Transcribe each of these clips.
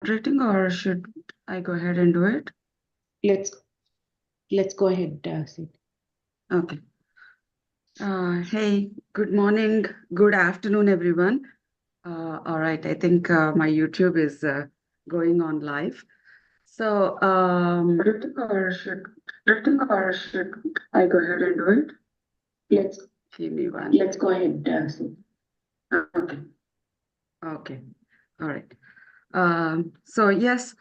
operating, or should I go ahead and do it? Let's go ahead, Sid. Okay. Hey, good morning, good afternoon, everyone. All right, I think my YouTube is going on live. So, written or should I go ahead and do it? Let's Give me one. let's go ahead, Sid. Okay. Okay. All right. So yes,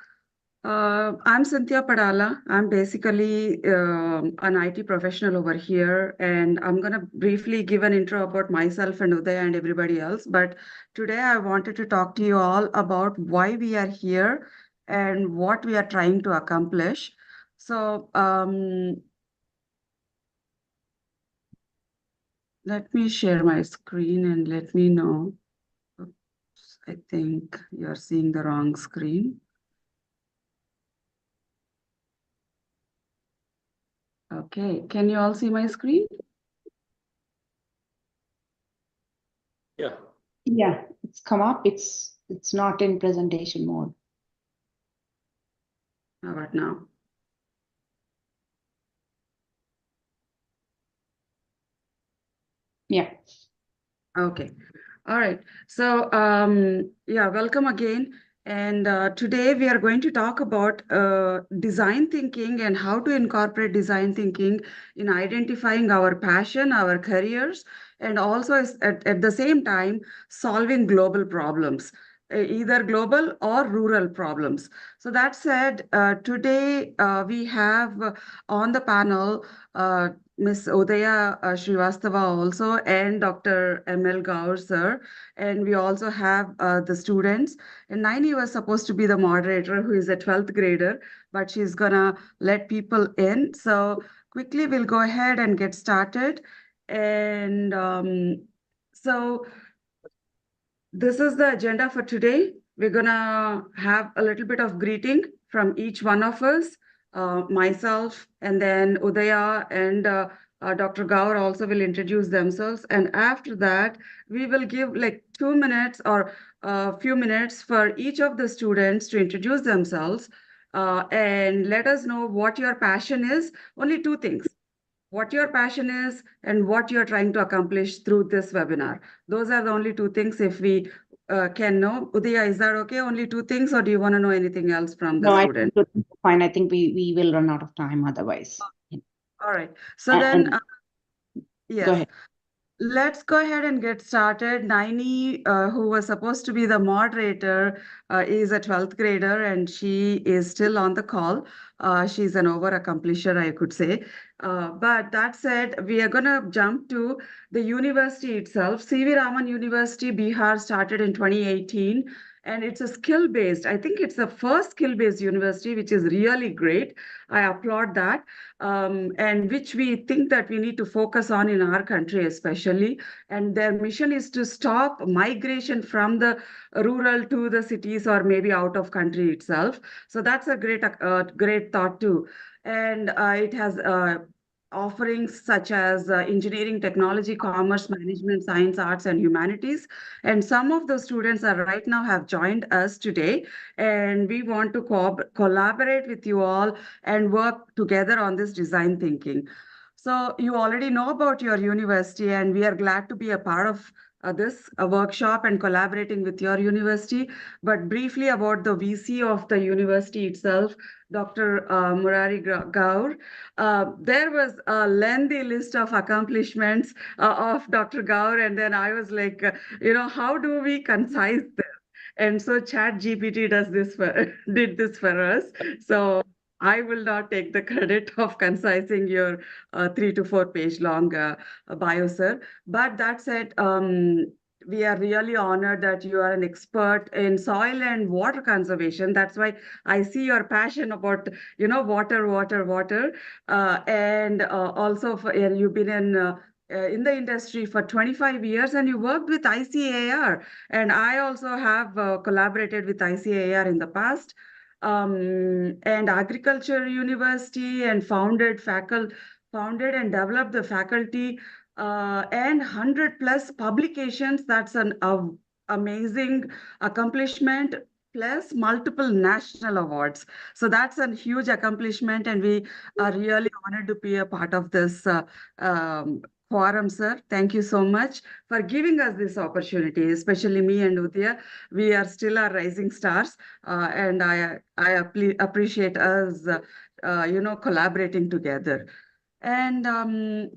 I'm Cynthia Padala. I'm basically an IT professional over here, and I'm gonna briefly give an intro about myself and Uday and everybody else. But today I wanted to talk to you all about why we are here and what we are trying to accomplish. So let me share my screen and let me know. Oops, I think you're seeing the wrong screen. Okay, can you all see my screen? Yeah, it's come up. It's not in presentation mode. How about now? Yeah. Okay. All right. So, yeah, welcome again. And today we are going to talk about design thinking and how to incorporate design thinking in identifying our passion, our careers, and also at the same time solving global problems, either global or rural problems. So that said, today we have on the panel Miss Udaya Srivastava also, and Dr. M.L. Gaur sir. And we also have the students. And Naini was supposed to be the moderator, who is a 12th grader, but she's gonna let people in. So quickly, we'll go ahead and get started. And so this is the agenda for today. We're gonna have a little bit of greeting from each one of us, myself, and then Udaya and Dr. Gaur also will introduce themselves. And after that, we will give like 2 minutes or a few minutes for each of the students to introduce themselves and let us know what your passion is. Only two things: what your passion is and what you're trying to accomplish through this webinar. Those are the only two things if we can know. Udaya, is that okay? Only two things, or do you want to know anything else from the No, I student? think it's fine. I think we will run out of time otherwise. All right. So then, Go yes. ahead. Let's go ahead and get started. Naini, who was supposed to be the moderator, is a 12th grader and she is still on the call. She's an over-accomplisher, I could say. But that said, we are going to jump to the university itself. CV Raman University, Bihar, started in 2018. And it's a skill-based. I think it's the first skill-based university, which is really great. I applaud that. And which we think that we need to focus on in our country especially. And their mission is to stop migration from the rural to the cities or maybe out of country itself. So that's a great thought too. And it has offerings such as engineering, technology, commerce, management, science, arts, and humanities. And some of the students are right now have joined us today. And we want to collaborate with you all and work together on this design thinking. So you already know about your university, and we are glad to be a part of this workshop and collaborating with your university. But briefly about the VC of the university itself, Dr. Murari Gaur. There was a lengthy list of accomplishments of Dr. Gaur, and then I was like, how do we concise this? And so Chat GPT did this for us. So I will not take the credit of concising your 3 to 4 page long bio, sir. But that said, we are really honored that you are an expert in soil and water conservation. That's why I see your passion about, water, water, water. And also, you've been in the industry for 25 years and you worked with ICAR. And I also have collaborated with ICAR in the past. And Agriculture University and founded and developed the faculty and 100 plus publications. That's an amazing accomplishment. plus multiple national awards. So that's a huge accomplishment, and we are really honored to be a part of this forum, sir. Thank you so much for giving us this opportunity, especially me and Udaya. We are still our rising stars, and I appreciate us, collaborating together. And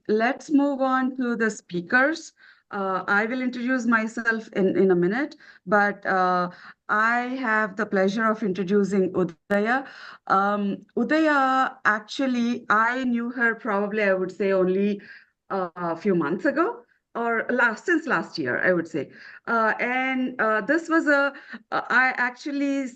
let's move on to the speakers. I will introduce myself in a minute, but I have the pleasure of introducing Udaya. Udaya, actually, I knew her probably, I would say, only a few months ago, or since last year, I would say. And this was I actually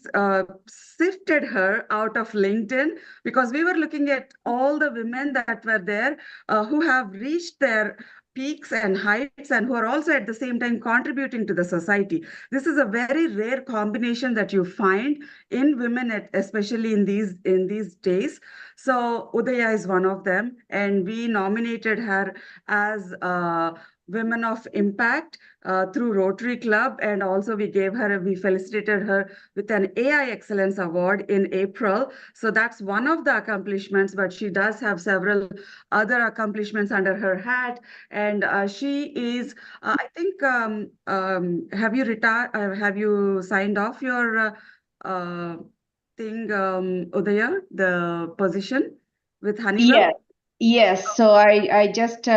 sifted her out of LinkedIn because we were looking at all the women that were there who have reached their peaks and heights and who are also at the same time contributing to the society. This is a very rare combination that you find in women, especially in these days. So Udaya is one of them, and we nominated her as Women of Impact through Rotary Club, and also we felicitated her with an AI Excellence Award in April. So that's one of the accomplishments, but she does have several other accomplishments under her hat. And she is, I think, have you retired? Have you signed off your thing, Udaya, the position with Honeywell? Yes, yes. So I just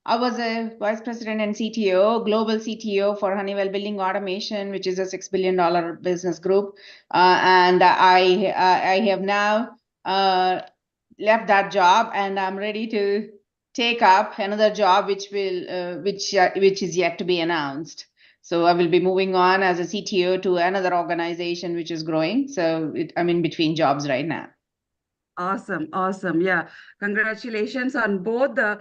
I was a vice president and CTO, global CTO for Honeywell Building Automation, which is a $6 billion business group, and I have now left that job, and I'm ready to take up another job, which is yet to be announced. So I will be moving on as a CTO to another organization which is growing. So I'm in between jobs right now. Awesome, awesome. Yeah, congratulations on both the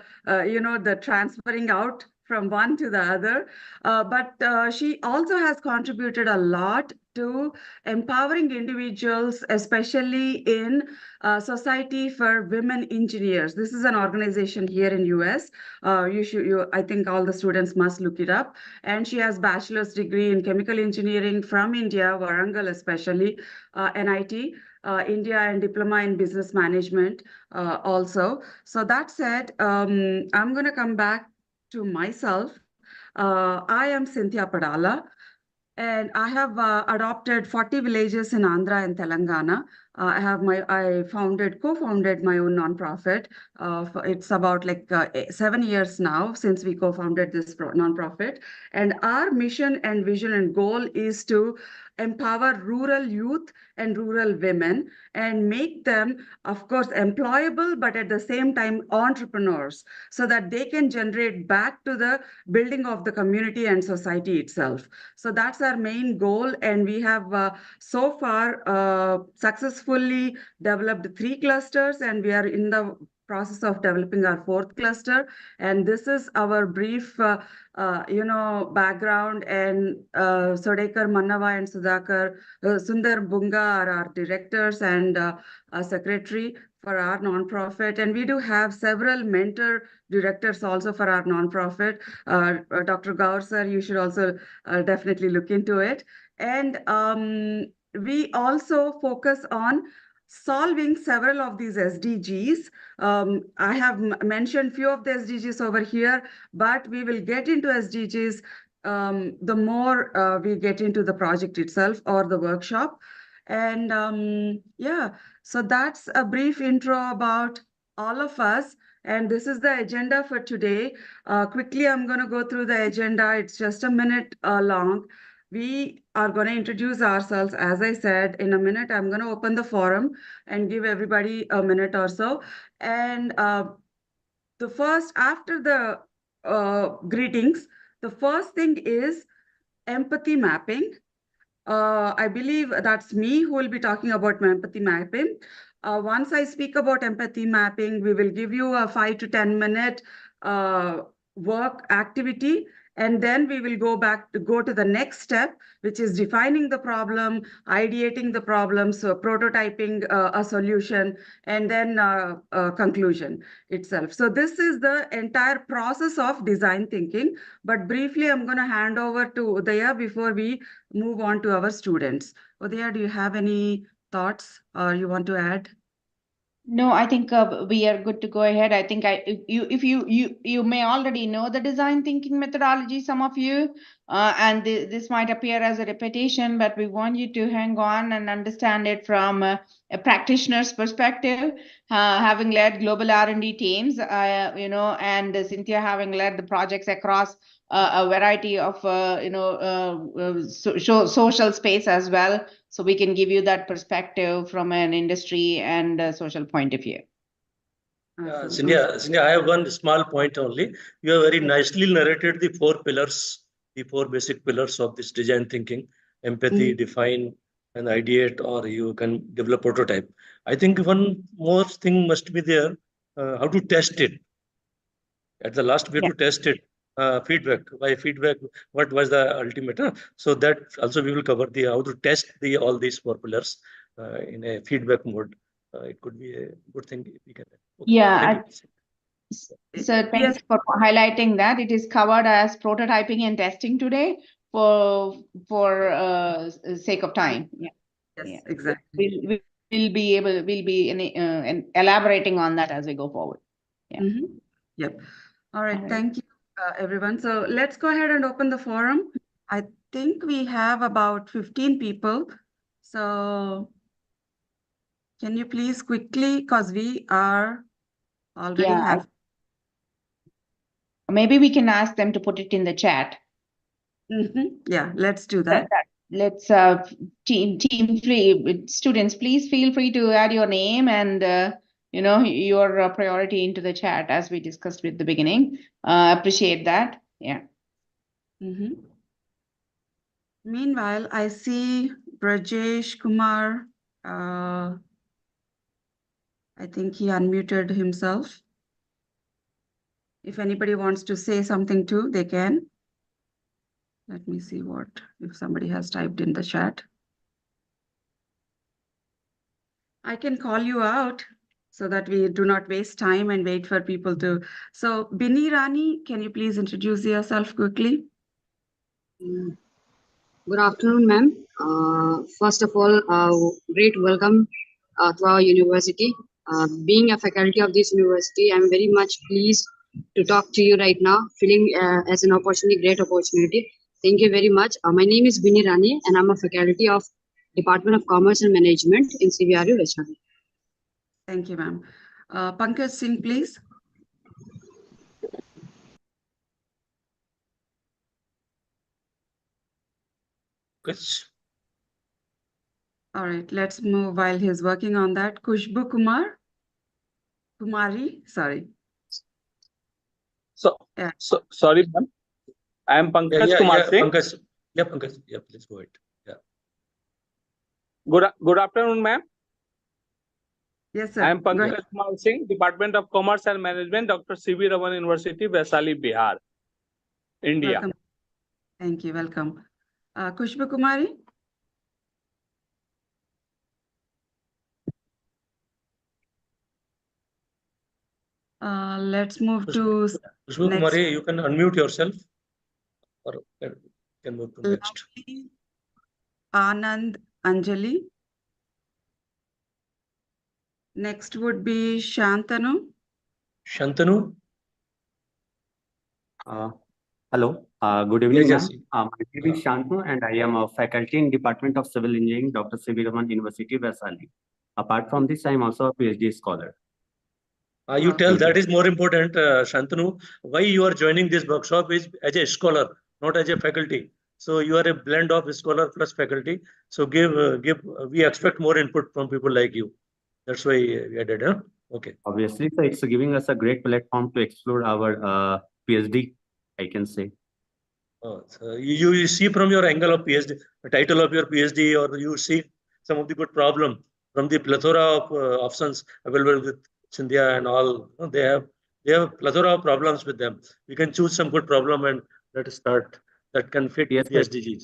transferring out from one to the other. But she also has contributed a lot to empowering individuals, especially in Society for Women Engineers. This is an organization here in US. I think all the students must look it up. And she has bachelor's degree in chemical engineering from India, Warangal especially, NIT India, and diploma in business management also. So that said, I'm going to come back to myself. I am Cynthia Padala, and I have adopted 40 villages in Andhra and Telangana. I co-founded my own nonprofit. It's about like 7 years now since we co-founded this nonprofit. And our mission and vision and goal is to empower rural youth and rural women and make them, of course, employable, but at the same time entrepreneurs, so that they can generate back to the building of the community and society itself. So that's our main goal, and we have so far successfully developed 3 clusters, and we are in the process of developing our 4th cluster. And this is our brief, background. And Sodekar, Mannava, and Sundar Bunga are our directors and secretary for our nonprofit. And we do have several mentor directors also for our nonprofit. Dr. Gaur sir, you should also definitely look into it. And we also focus on solving several of these SDGs. I have mentioned few of the SDGs over here, but we will get into SDGs the more we get into the project itself or the workshop. And yeah, so that's a brief intro about all of us. And this is the agenda for today. Quickly, I'm going to go through the agenda. It's just a minute long. We are going to introduce ourselves. As I said, in a minute, I'm going to open the forum and give everybody a minute or so. And after the greetings, the first thing is empathy mapping. I believe that's me who will be talking about empathy mapping. Once I speak about empathy mapping, we will give you a 5 to 10 minute work activity, And then we will go to the next step, which is defining the problem, ideating the problem, so prototyping a solution, and then conclusion itself. So this is the entire process of design thinking. But briefly, I'm going to hand over to Udaya before we move on to our students. Udaya, do you have any thoughts or you want to add? No, I think we are good to go ahead. I think if you may already know the design thinking methodology, some of you, and this might appear as a repetition, but we want you to hang on and understand it from a practitioner's perspective. Having led global R&D teams, and Cynthia having led the projects across a variety of social space as well. So we can give you that perspective from an industry and social point of view. Awesome. Cynthia, I have one small point only. You have very nicely narrated the four pillars, the four basic pillars of this design thinking: empathy, define, and ideate, or you can develop prototype. I think one more thing must be there: how to test it. At the last, we have to test it. Feedback. By feedback, what was the ultimate? So that also we will cover the how to test all these four pillars in a feedback mode. It could be a good thing if we can. Okay. Yeah. Thank you. So thanks for highlighting that. It is covered as prototyping and testing today for sake of time. Yes, Yeah. exactly. We'll be elaborating on that as we go forward. Yeah. Yep. All right. All right. Thank you, everyone. So let's go ahead and open the forum. I think we have about 15 people. So can you please quickly, because we are already have. Maybe we can ask them to put it in the chat. Yeah, let's do that. Let's team free students, please feel free to add your name and your priority into the chat as we discussed with the beginning. Appreciate that. Yeah. Meanwhile, I see Brajesh Kumar. I think he unmuted himself. If anybody wants to say something too, they can. Let me see if somebody has typed in the chat. I can call you out so that we do not waste time and wait for people to. So, Bini Rani, can you please introduce yourself quickly? Good afternoon, ma'am. First of all, great welcome to our university. Being a faculty of this university, I'm very much pleased to talk to you right now, feeling as an opportunity, great opportunity. Thank you very much. My name is Bini Rani, and I'm a faculty of Department of Commerce and Management in CVRU, Vaishali. Thank you, ma'am. Pankaj Singh, please. All right, let's move while he's working on that. Kushbu Kumari, sorry. Sorry, ma'am. I am Pankaj Kumar Singh. Pankaj. Yeah, Pankaj. Yeah, please go ahead. Yeah. Good afternoon, ma'am. Yes, sir. I am Pankaj Kumar Singh, Department of Commerce and Management, Dr. CVRU University, Vaishali, Bihar, India. Welcome. Thank you. Welcome. Kushbu Kumari. Let's move to Kushbu Kumari, you can unmute yourself or can move to next. Anand Anjali. Next would be Shantanu. Shantanu. Hello. Good evening, Yes, ma'am. My name is Shantanu, and I am a faculty in Department of Civil Engineering, Dr. CVRU University, Vaishali. Apart from this, I am also a PhD scholar. You tell that is more important, Shantanu. Why you are joining this workshop is as a scholar, not as a faculty. So you are a blend of scholar plus faculty. So we expect more input from people like you. That's why we added, huh? Okay. Obviously, so it's giving us a great platform to explore our PhD, I can say. So you see from your angle of PhD, the title of your PhD, or you see some of the good problem from the plethora of options available with Cynthia and all. They have plethora of problems with them. We can choose some good problem and Let us start. That can fit Yes, with the sir. SDGs.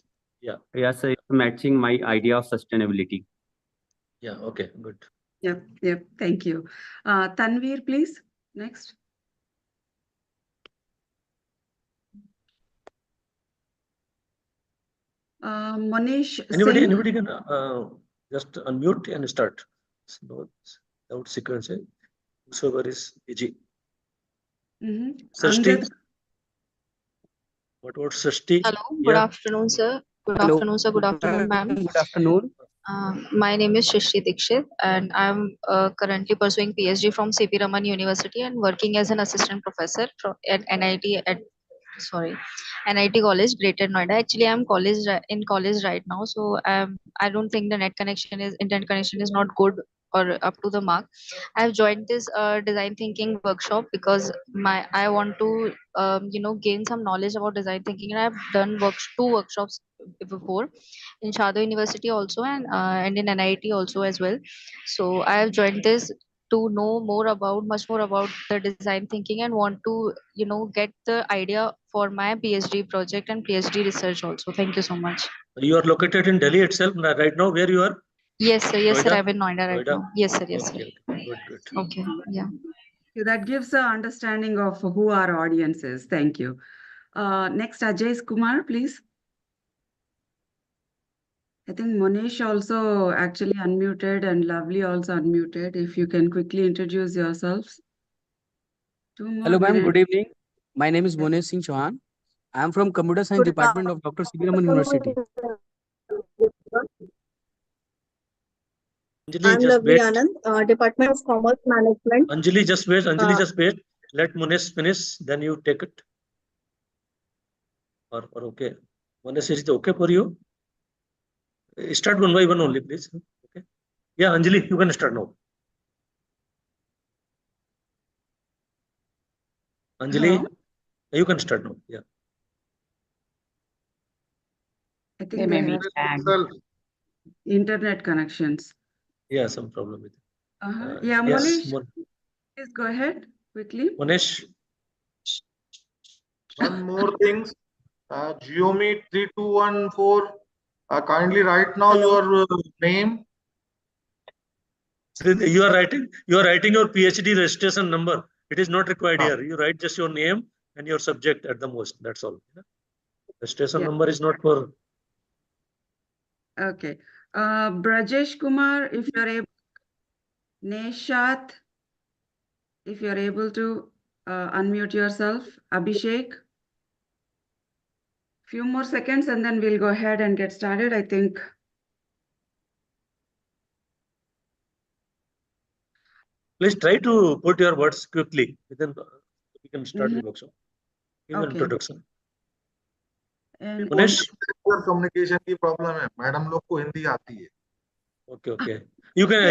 Yes, sir. It's matching my idea of sustainability. Yeah, okay, good. Yep. Thank you. Tanveer, please. Next. Monish Anybody Singh. can just unmute and start. No, without sequence. Whosoever is busy. Srishti. Angad. What about Srishti? Hello, good Yeah. afternoon, sir. Good Hello. afternoon, sir. Good afternoon, ma'am. Good afternoon. My name is Shristi Dikshit, and I'm currently pursuing PhD from C.V. Raman University and working as an assistant professor at NIT NIT College, Greater Noida. Actually, I'm in college right now, so I don't think the internet connection is not good or up to the mark. I've joined this design thinking workshop because I want to gain some knowledge about design thinking, and I've done two workshops before in Shado University also and in NIT also as well. So I have joined this to know much more about the design thinking and want to get the idea for my PhD project and PhD research also. Thank you so much. You are located in Delhi itself right now. Where you are? Yes, sir. Yes, sir. Noida? I'm in Noida right Noida? now. Yes, sir. Yes, Okay, sir. okay. Good. Okay. Yeah. So that gives an understanding of who our audience is. Thank you. Next, Ajay Kumar, please. I think Monish also actually unmuted and Lovely also unmuted. If you can quickly introduce yourselves. 2 more Hello, ma'am. minutes. Good evening. My name is Yes. Monesh Singh Chauhan. I am from Computer Science Good Department of Dr. C.V. Raman University. Anjali, I'm just Lovely wait. Anand, Department of Commerce Management. Anjali, just wait. Anjali, Uh, just wait. Let Munesh finish, then you take it. Or okay. Munesh, is it okay for you? Start one by one only, please. Okay. Yeah, Anjali, you can start now. Anjali, Hello? you can start now. Yeah. I They think may they be have tagged. internet connections. Yeah, some problem with it. Yeah, Yes, Monish, please go ahead quickly. Munesh. One more thing, Geomeet 3214. Kindly write now your name. You are writing your PhD registration number. It is not required Ah. here. You write just your name and your subject at the most. That's all. Registration Yeah. number is not for. Okay. Brajesh Kumar, if you're able, Neshat, if you're able to unmute yourself, Abhishek. Few more seconds and then we'll go ahead and get started, I think. Please try to put your words quickly. Then we can start the workshop. Give an Okay. introduction. And Munesh. Communication की problem है madam लोग को हिंदी आती है. Okay. You can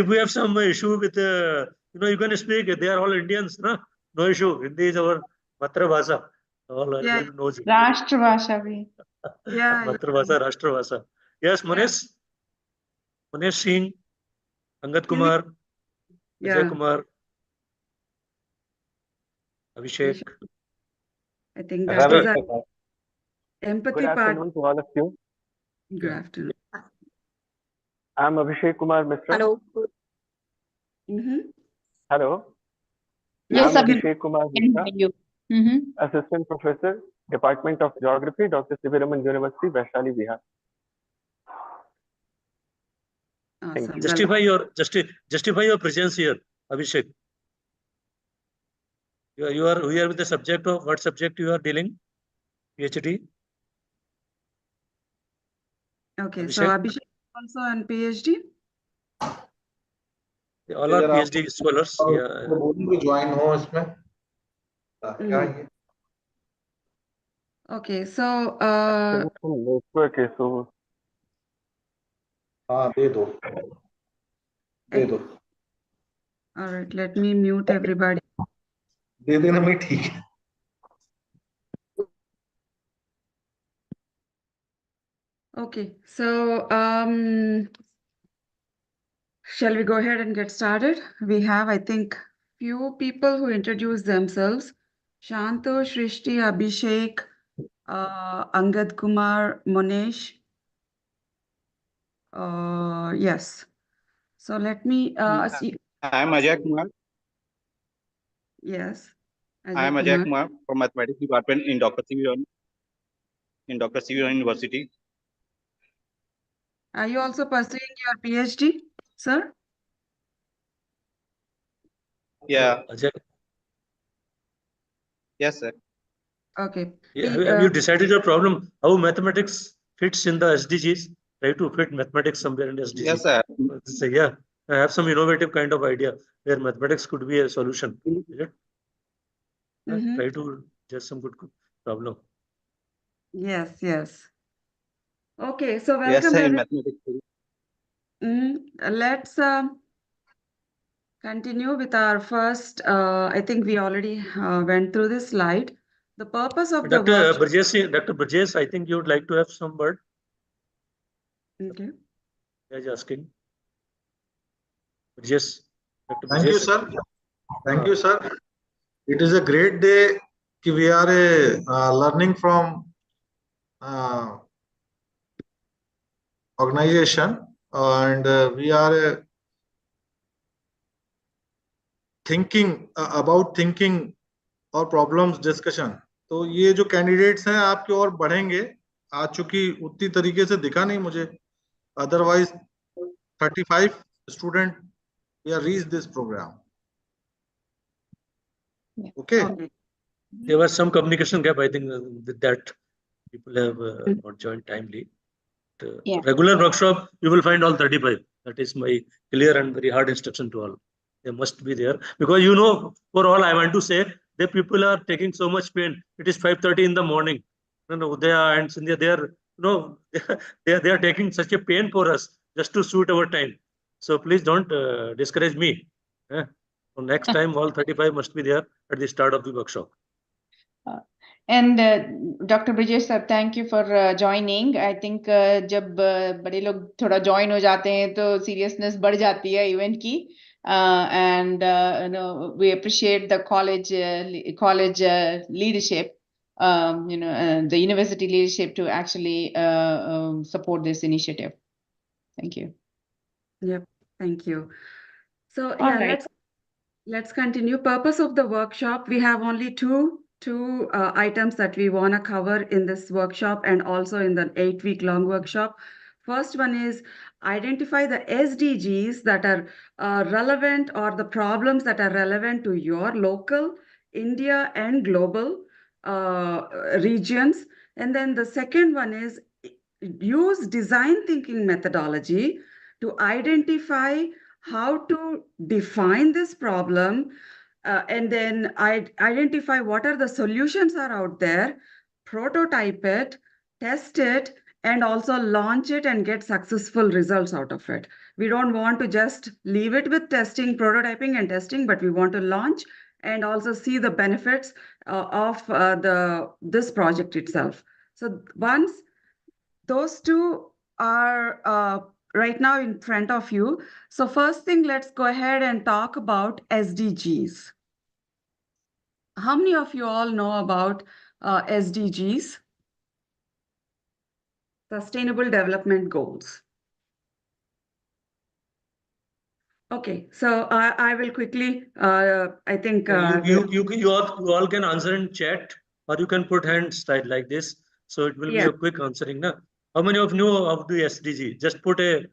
if we have some issue with you can speak. They are all Indians, no issue. Hindi is our matrabhasha. All everybody knows it. Rashtra Bhasha bhi. yeah. Matrabhasha, Rashtrabhasha. Yes, Munesh. Munesh Singh, Angad Kumar, Vijay Yeah. Kumar, Abhishek. I think that is Good our empathy part. afternoon to all of you. Good afternoon. I'm Abhishek Kumar Mishra. hello. Hello. Yes, I'm Abhi. Abhishek Kumar Can Mishra, hear you. Assistant Professor, Department of Geography, Dr. C.V. Raman University, Vaishali, Bihar. Awesome. you. Justify your presence here, Abhishek. You are here with the subject of what subject you are dealing? PhD. Okay, so Abhishek also on PhD? They all are PhD scholars. Yeah. Join हो इसमें क्या ये Okay, so Network issue. हाँ दे दो all right, let me mute everybody. दे देना मैं ठीक है. Okay, so shall we go ahead and get started? We have, I think, few people who introduce themselves. Shanto, Shrishti, Abhishek, Angad Kumar Monesh. Yes. So let me see. I am Ajay Kumar. Yes. I am Ajay Kumar from Mathematics Department in Dr. CVRU University. Are you also pursuing your PhD, sir? Yeah. Ajay, Yes, sir. Okay. yeah, have you decided your problem? How mathematics fits in the SDGs? Try to fit mathematics somewhere in SDG. Yes, sir. So yeah, I have some innovative kind of idea where mathematics could be a solution. Is it? Try to just some good problem. Yes, yes. Okay, so Yes, welcome sir, in everyone. mathematics. Let's continue with our first. I think we already went through this slide. The purpose of the Dr. workshop. Dr. Brajesh, I think you would like to have some word. Okay. I was asking. Brajesh, Dr. Thank you, Brajesh. sir. Thank you, sir. It is a great day. We are learning from organization, and we are thinking about thinking और problems discussion. तो ये जो candidates हैं आपके और बढ़ेंगे. आज चूंकि उतनी तरीके से दिखा नहीं मुझे, otherwise 35 student we have reached this program. Okay. There was some communication gap, I think, with that people have not joined timely. Regular workshop, you will find all 35. That is my clear and very hard instruction to all. They must be there because for all I want to say, the people are taking so much pain. It is 5:30 in the morning. Udaya and Sindhya, they are they are taking such a pain for us just to suit our time. So please don't discourage me. So next time, all 35 must be there at the start of the workshop. And Dr. Brajesh sir, thank you for joining. I think जब बड़े लोग थोड़ा join हो जाते हैं तो seriousness बढ़ जाती है event की. And we appreciate the college leadership, the university leadership to actually support this initiative. Thank you. Yep, thank you. So All yeah, right. let's continue. Purpose of the workshop, we have only two items that we want to cover in this workshop and also in the 8-week-long workshop. First one is identify the SDGs that are relevant or the problems that are relevant to your local, India and global regions. And then the second one is use design thinking methodology to identify how to define this problem, and then identify what are the solutions are out there, prototype it, test it, and also launch it and get successful results out of it. We don't want to just leave it with testing, prototyping and testing, but we want to launch and also see the benefits of this project itself. So once those two are right now in front of you. So first thing, let's go ahead and talk about SDGs. How many of you all know about SDGs? Sustainable Development Goals. Okay, so I will quickly, I think. You all can answer in chat, or you can put hands like this. So it will be a quick answering. Na? How many of you know of the SDG? Just put a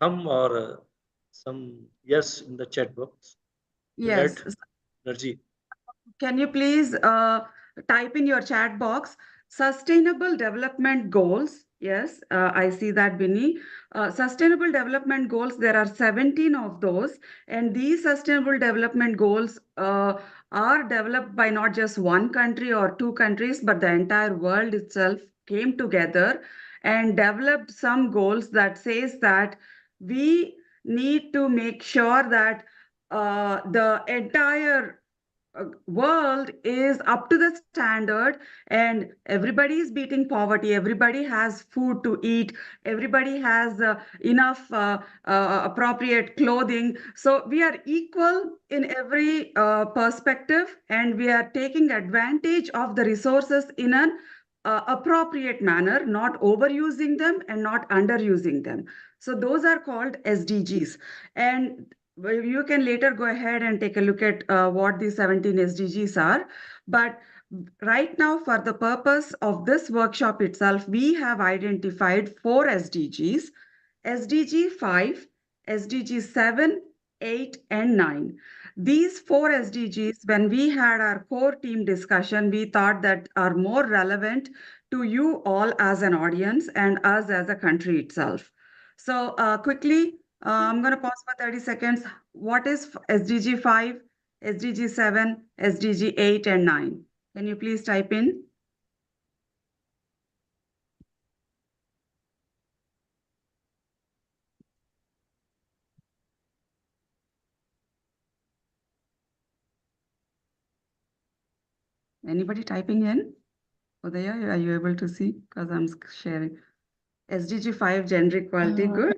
thumb or some yes in the chat box. Yes. Energy. Can you please type in your chat box Sustainable Development Goals? Yes, I see that, Binny. Sustainable Development Goals, there are 17 of those. And these Sustainable Development Goals are developed by not just one country or two countries, but the entire world itself came together and developed some goals that says that we need to make sure that the entire world is up to the standard and everybody is beating poverty, everybody has food to eat, everybody has enough appropriate clothing, so we are equal in every perspective and we are taking advantage of the resources in an appropriate manner, not overusing them and not underusing them. So those are called SDGs. And you can later go ahead and take a look at what these 17 SDGs are. But right now, for the purpose of this workshop itself, we have identified 4 SDGs: SDG 5, SDG 7, 8, and 9. These 4 SDGs, when we had our core team discussion, we thought that are more relevant to you all as an audience and us as a country itself. So quickly, I'm going to pause for 30 seconds. What is SDG 5, SDG 7, SDG 8, and 9? Can you please type in? Anybody typing in? Udaya, are you able to see? Because I'm sharing. SDG 5, gender equality, good.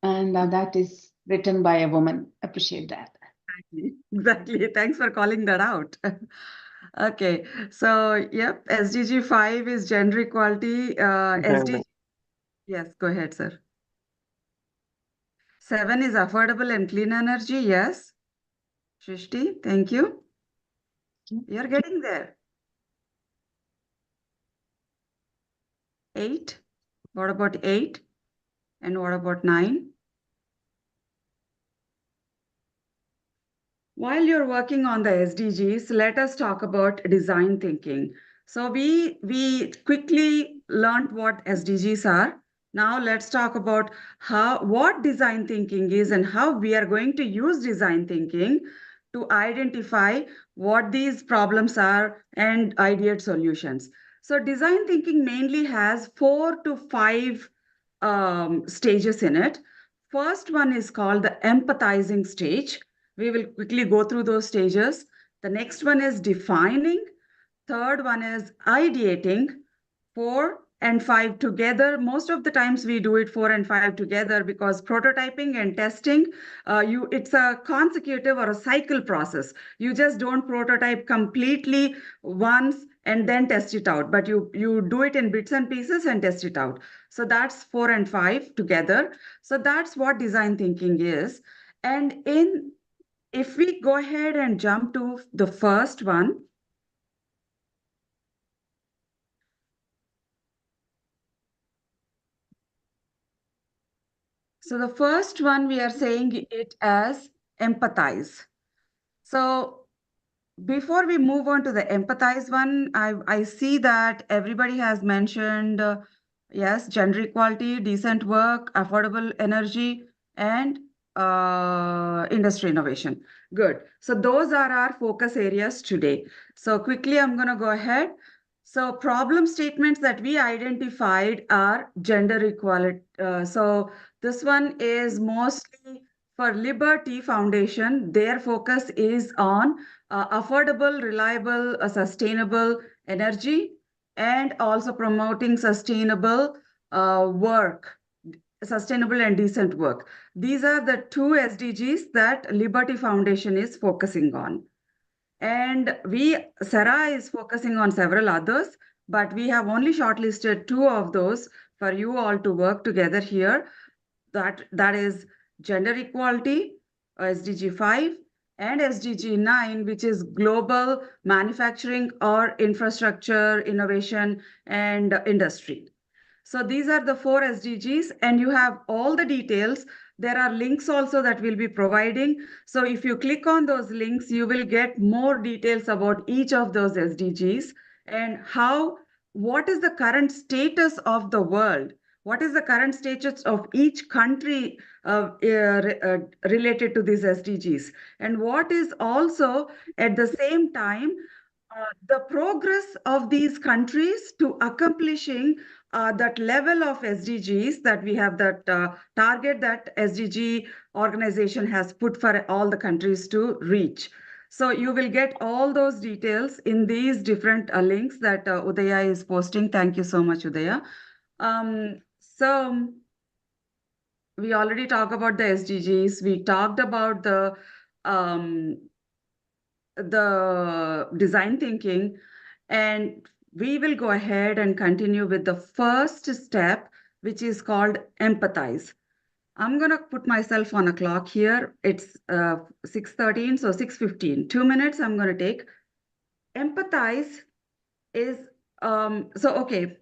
And that is written by a woman. Appreciate that. Exactly. Thanks for calling that out. Okay. So, yep, SDG 5 is gender equality. SDG, yes, go ahead, sir. 7 is affordable and clean energy. Yes. Shrishti, thank you. You're getting there. 8. What about 8? And what about 9? While you're working on the SDGs, let us talk about design thinking. So we quickly learned what SDGs are. Now let's talk about what design thinking is and how we are going to use design thinking to identify what these problems are and ideate solutions. So design thinking mainly has 4 to 5 stages in it. First one is called the empathizing stage. We will quickly go through those stages. The next one is defining. Third one is ideating. 4 and 5 together. Most of the times we do it 4 and 5 together because prototyping and testing, it's a consecutive or a cycle process. You just don't prototype completely once and then test it out, but you do it in bits and pieces and test it out. So that's 4 and 5 together. So that's what design thinking is. And if we go ahead and jump to the first one, so the first one, we are saying it as empathize. So before we move on to the empathize one, I see that everybody has mentioned, yes, gender equality, decent work, affordable energy, and industry innovation. Good. So those are our focus areas today. So quickly, I'm going to go ahead. So problem statements that we identified are gender equality. So this one is mostly for Liberty Foundation. Their focus is on affordable, reliable, sustainable energy and also promoting sustainable work, sustainable and decent work. These are the 2 SDGs that Liberty Foundation is focusing on. And Sarah is focusing on several others, but we have only shortlisted 2 of those for you all to work together here. That is gender equality, SDG 5, and SDG 9, which is global manufacturing or infrastructure, innovation, and industry. So these are the 4 SDGs, and you have all the details. There are links also that we'll be providing. So if you click on those links, you will get more details about each of those SDGs and what is the current status of the world. What is the current status of each country related to these SDGs? And what is also at the same time the progress of these countries to accomplishing that level of SDGs that we have, that target that SDG organization has put for all the countries to reach. So you will get all those details in these different links that Udaya is posting. Thank you so much, Udaya. So we already talked about the SDGs. We talked about the design thinking, and we will go ahead and continue with the first step, which is called empathize. I'm going to put myself on a clock here. It's 6:13, so 6:15. 2 minutes I'm going to take. Empathize is, okay.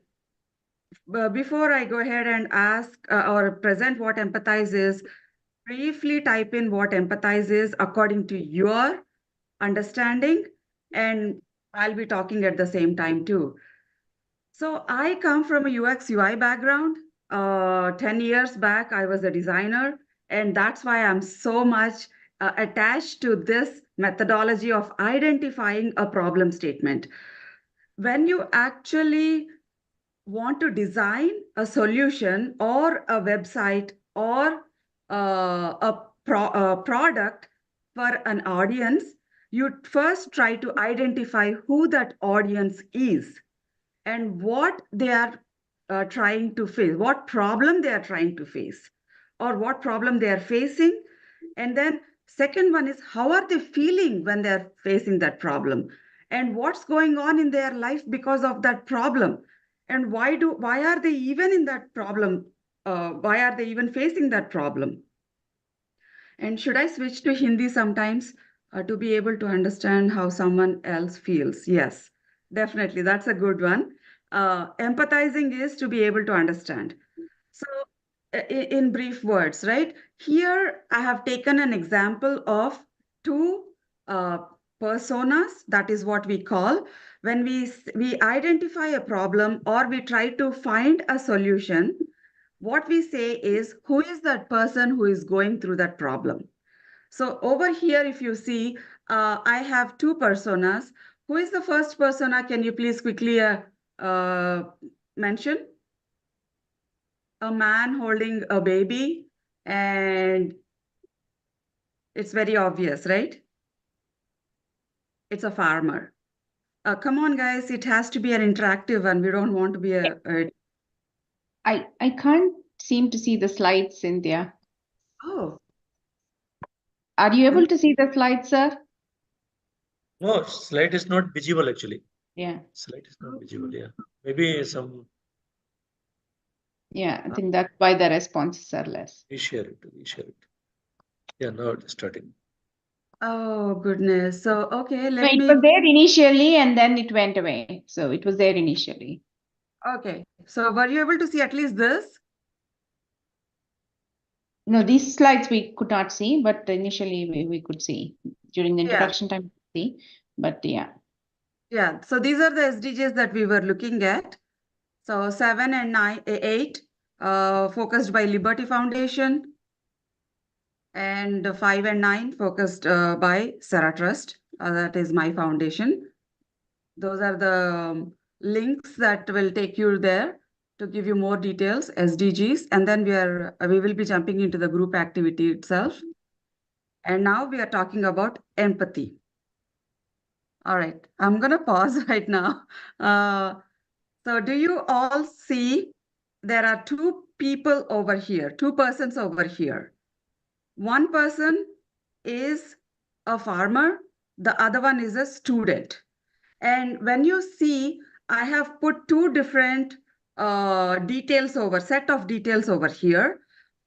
Before I go ahead and ask or present what empathize is, briefly type in what empathize is according to your understanding, and I'll be talking at the same time too. So I come from a UX UI background. 10 years back, I was a designer, and that's why I'm so much attached to this methodology of identifying a problem statement. When you actually want to design a solution or a website or a product for an audience, you first try to identify who that audience is and what they are trying to face, what problem they are trying to face, or what problem they are facing. And then second one is, how are they feeling when they're facing that problem? And what's going on in their life because of that problem? And why are they even in that problem? Why are they even facing that problem? And should I switch to Hindi sometimes to be able to understand how someone else feels? Yes, definitely. That's a good one. Empathizing is to be able to understand. So, in brief words, right? Here, I have taken an example of two uh, personas. That is what we call when we identify a problem or we try to find a solution. What we say is, who is that person who is going through that problem? So over here, if you see, I have two personas. Who is the first persona? Can you please quickly mention? A man holding a baby, and it's very obvious, right? It's a farmer. Come on, guys, it has to be an interactive one. We don't want to be I can't seem to see the slides, Cynthia. Oh. Are you able to see the slides, sir? No, slide is not visible actually. Yeah. Slide is not visible, yeah. Maybe some. Yeah, I think that's why the responses are less. We share it. Yeah, now it's starting. Oh, goodness. So, okay, No, it was there initially and then it went away. So it was there initially. Okay, so were you able to see at least this? No, these slides we could not see, but initially we could see during the introduction time, see, but yeah. Yeah, so these are the SDGs that we were looking at. So 7 and 9, 8, focused by Liberty Foundation, and 5 and 9 focused by Sarah Trust. That is my foundation. Those are the links that will take you there to give you more details, SDGs, and then we will be jumping into the group activity itself. And now we are talking about empathy. All right, I'm gonna pause right now. So do you all see there are two people over here, two persons over here. One person is a farmer, the other one is a student. And when you see, I have put two different set of details over here.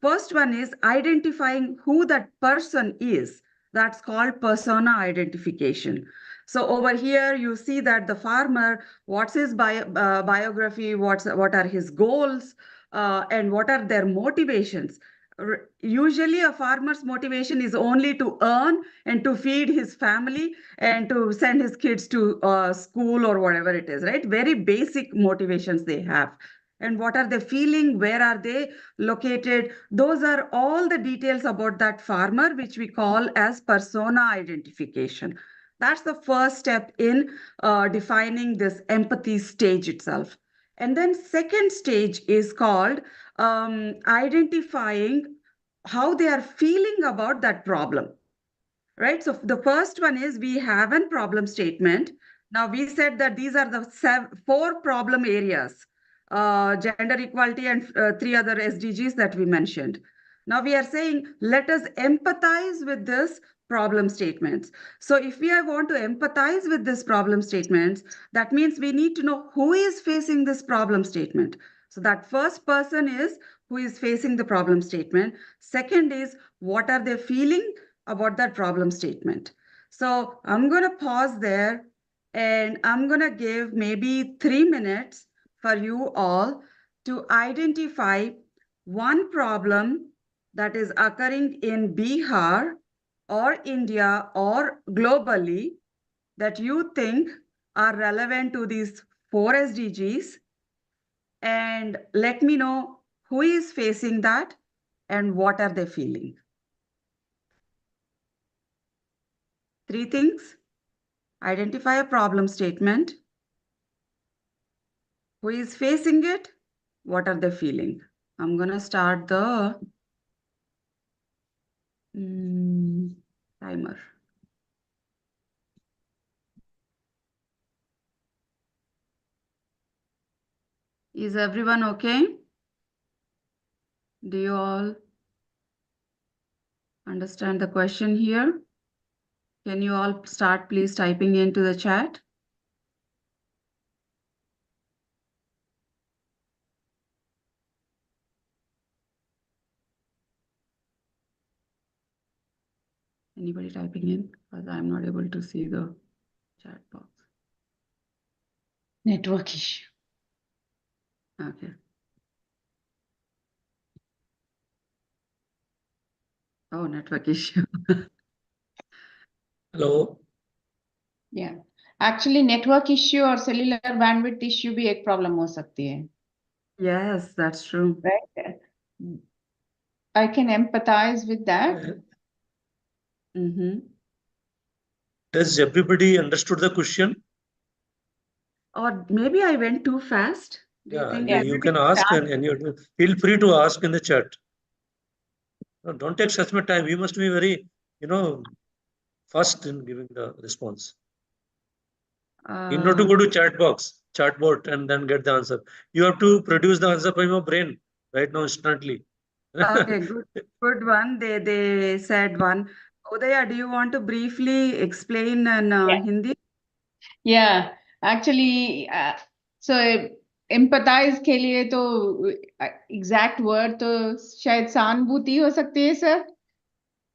First one is identifying who that person is. That's called persona identification. So over here, you see that the farmer, what's his biography, what are his goals, and what are their motivations. Usually a farmer's motivation is only to earn and to feed his family and to send his kids to school or whatever it is, right? Very basic motivations they have. And what are they feeling? Where are they located? Those are all the details about that farmer, which we call as persona identification. That's the first step in defining this empathy stage itself. And then second stage is called identifying how they are feeling about that problem. Right? So the first one is we have a problem statement. Now we said that these are the 4 problem areas, gender equality and 3 other SDGs that we mentioned. Now we are saying, let us empathize with this problem statements. So if we want to empathize with this problem statements, that means we need to know who is facing this problem statement. So that first person is who is facing the problem statement. Second is what are they feeling about that problem statement. So I'm going to pause there and I'm going to give maybe 3 minutes for you all to identify one problem that is occurring in Bihar or India or globally that you think are relevant to these 4 SDGs, and let me know who is facing that and what are they feeling. 3 things. Identify a problem statement. Who is facing it? What are they feeling? I'm going to start the timer. Is everyone okay? Do you all understand the question here? Can you all start please typing into the chat? Anybody typing in? Because I'm not able to see the chat box. Network issue. Okay. Oh, network issue. Hello. Yeah. Actually, network issue और cellular bandwidth issue भी एक problem हो सकती है. Yes, that's true. Right? I can empathize with that. Does everybody understood the question? Or maybe I went too fast. Do you Yeah, think you can ask and you feel free to ask in the chat. No, don't take such much time. We must be very, fast in giving the response. You need not to go to chat box and then get the answer. You have to produce the answer from your brain right now instantly. Okay, good one. They said one. Udaya, do you want to briefly explain in Hindi? Yeah, actually, so empathize के लिए तो exact word तो शायद सहानुभूति हो सकती है sir.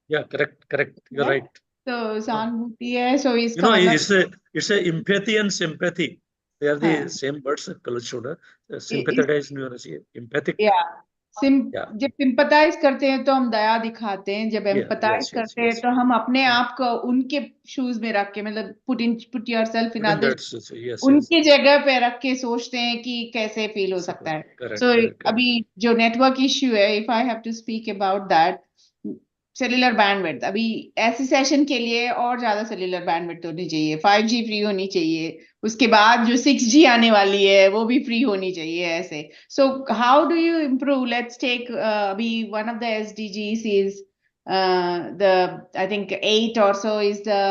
Yeah, correct. You're right. तो सहानुभूति है, so इसका मतलब it's a empathy and sympathy. They are the same words. Sympathize, empathic. Yeah. जब सिंपथाइज करते हैं तो हम दया दिखाते हैं. जब एम्पथाइज करते हैं तो हम अपने आप को उनके शूज में रख के, मतलब पुट योरसेल्फ इन अदर्स, उनकी जगह पे रख के सोचते हैं कि कैसे फील हो सकता है. सो अभी जो नेटवर्क इश्यू है, if I have to speak about that, cellular bandwidth, अभी ऐसे सेशन के लिए और ज्यादा सेल्युलर बैंडविड्थ होनी चाहिए. 5G फ्री होनी चाहिए. उसके बाद जो 6G आने वाली है वो भी फ्री होनी चाहिए ऐसे. So how do you improve? Let's take अभी one of the SDGs is the, I think 8 or so is the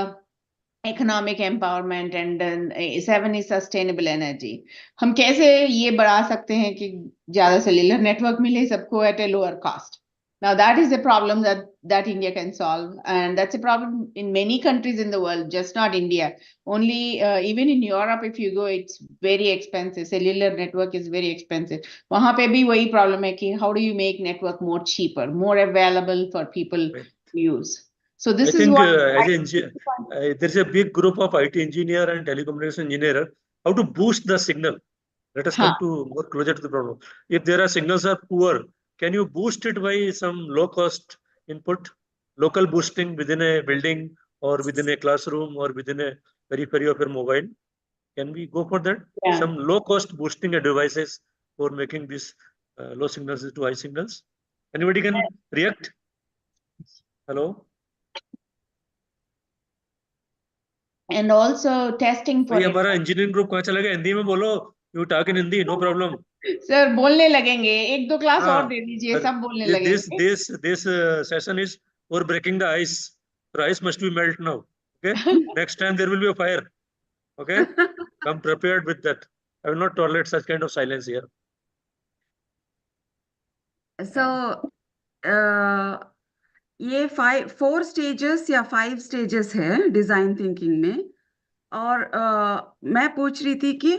economic empowerment, and then 7 is sustainable energy. हम कैसे ये बढ़ा सकते हैं कि ज्यादा सेल्युलर नेटवर्क मिले सबको at a lower cost? Now that is a problem that India can solve, and that's a problem in many countries in the world, just not India. Only even in Europe, if you go, it's very expensive. Cellular network is very expensive. वहाँ पे भी वही problem है कि how do you make network more cheaper, more available for people to use? So this I is think what there's a big group of IT engineer and telecommunication engineer. How to boost the signal? Let us come to more closer to the problem. If there are signals are poor, can you boost it by some low cost input, local boosting within a building or within a classroom or within a periphery of your mobile? Can we go for that? Yeah. Some low cost boosting devices for making these low signals to high signals. Anybody can react? Hello? and also testing for भाई it. हमारा engineering group कहाँ चला गया? हिंदी में बोलो, you talk in Hindi, no problem. Sir बोलने लगेंगे, एक दो क्लास और हाँ, दे दीजिए, सब बोलने this लगेंगे. this session is for breaking the ice. The ice must be melt now. Okay, next time there will be a fire. Okay, come prepared with that. I will not tolerate such kind of silence here. So ये 4 stages या 5 stages है design thinking में. और मैं पूछ रही थी कि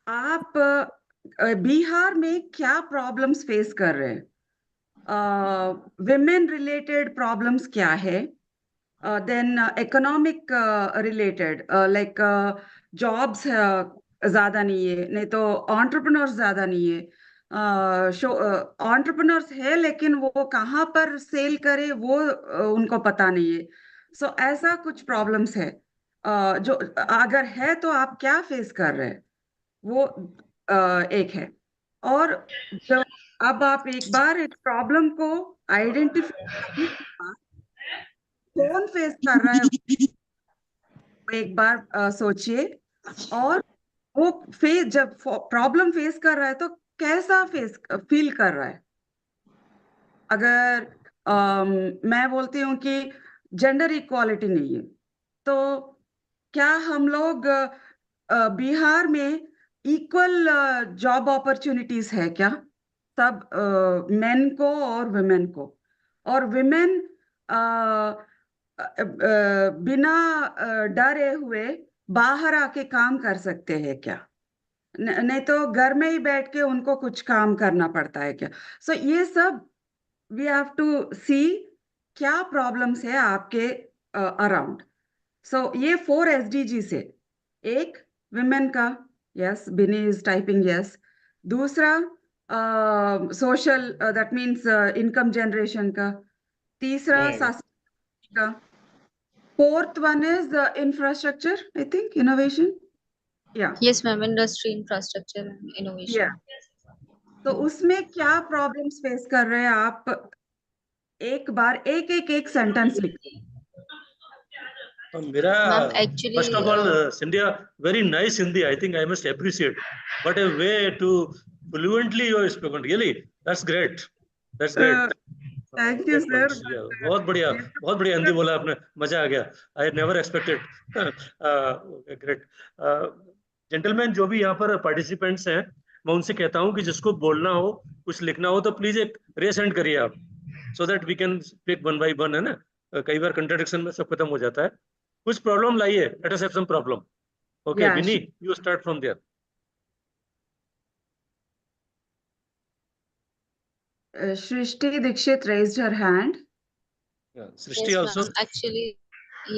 आप बिहार में क्या प्रॉब्लम्स फेस कर रहे हैं? विमेन रिलेटेड प्रॉब्लम्स क्या है? Then economic related, like jobs ज्यादा नहीं है, नहीं तो एंटरप्रेन्योर्स ज्यादा नहीं है. एंटरप्रेन्योर्स है लेकिन वो कहाँ पर सेल करे वो उनको पता नहीं है. सो ऐसा कुछ प्रॉब्लम्स है. जो अगर है तो आप क्या फेस कर रहे हैं वो एक है. और जो अब आप एक बार एक प्रॉब्लम को आइडेंटिफाई करने के बाद कौन फेस कर रहा है वो एक बार सोचिए. और वो फेस जब प्रॉब्लम फेस कर रहा है तो कैसा फेस फील कर रहा है. अगर मैं बोलती हूँ कि जेंडर इक्वालिटी नहीं है तो क्या हम लोग बिहार में इक्वल जॉब अपॉर्चुनिटीज है क्या सब मेन को और वुमेन को? और वुमेन बिना डरे हुए बाहर आके काम कर सकते हैं क्या? नहीं तो घर में ही बैठ के उनको कुछ काम करना पड़ता है क्या? सो ये सब वी हैव टू सी क्या प्रॉब्लम्स है आपके अराउंड. सो ये 4 SDG से एक विमेन का, yes Binny is typing yes. दूसरा social, that means income generation का. तीसरा सस्टेनेबिलिटी का. Fourth one is infrastructure, I think innovation. या Yes, ma'am. Industry, infrastructure, and या innovation. तो उसमें क्या प्रॉब्लम्स फेस कर रहे हैं आप? एक बार एक सेंटेंस लिख. मेरा Ma'am, actually, first of all, Cynthia, very nice Hindi. I think I must appreciate. But a way to fluently you have spoken. Really, that's great. That's great. Thank you Great sir. points. Yeah, बहुत बढ़िया हिंदी बोला आपने, मजा आ गया. I never expected. Great. Gentleman जो भी यहाँ पर पार्टिसिपेंट्स हैं, मैं उनसे कहता हूँ कि जिसको बोलना हो, कुछ लिखना हो तो प्लीज एक रेस एंड करिए आप, so that we can speak one by one, है ना. कई बार कंट्राडिक्शन में सब खत्म हो जाता है. कुछ प्रॉब्लम लाइए, let us have some problem. Okay Yeah, Vini, you start from there. Shrishti Dikshit raised her hand. Srishti yes, also. ma'am. Actually,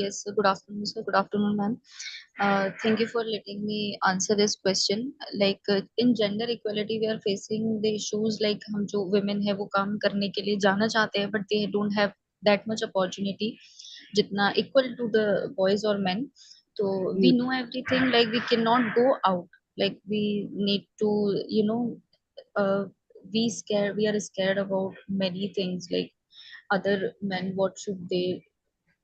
yes. Good afternoon, sir. Good afternoon, ma'am. Thank you for letting me answer this question. Like in gender equality, we are facing the issues like हम जो women है वो काम करने के लिए जाना चाहते हैं, but they don't have that much opportunity, जितना equal to the boys or men. So we know everything. Like we cannot go out. Like we need to, uh, we are scared about many things. Like other men, what should they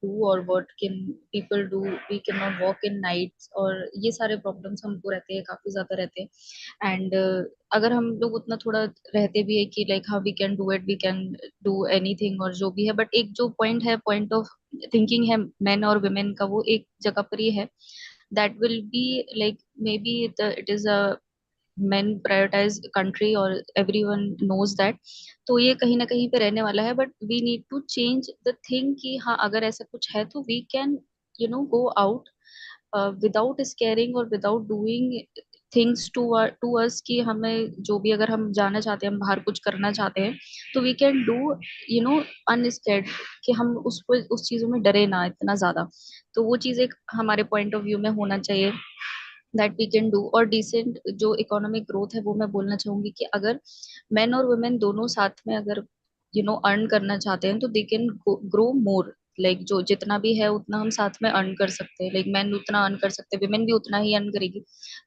do or what can people do? We cannot walk in nights और ये सारे problems हमको रहते हैं, काफी ज्यादा रहते हैं. एंड अगर हम लोग उतना थोड़ा रहते भी है कि लाइक हाँ we can do it, we can do anything और जो भी है, बट एक जो पॉइंट है, पॉइंट ऑफ थिंकिंग है मेन और वुमेन का, वो एक जगह पर ही है. That will be like maybe it is a men prioritize country or everyone knows that. तो ये कहीं ना कहीं पे रहने वाला है, but we need to change the thing कि हाँ अगर ऐसा कुछ है तो we can go out without scaring और without doing things to us कि हमें जो भी अगर हम जाना चाहते हैं, हम बाहर कुछ करना चाहते हैं, तो वी कैन डू अनस्केर्ड, कि हम उसको उस चीजों में डरे ना इतना ज्यादा. तो वो चीज एक हमारे पॉइंट ऑफ व्यू में होना चाहिए, दैट वी कैन डू. और डिसेंट जो इकोनॉमिक ग्रोथ है वो मैं बोलना चाहूंगी कि अगर मेन और वुमेन दोनों साथ में अगर अर्न करना चाहते हैं तो they can grow more. Like जो जितना भी है उतना हम साथ में अर्न कर सकते हैं. लाइक मैन उतना अर्न कर सकते हैं, वुमेन भी उतना ही अर्न करेगी.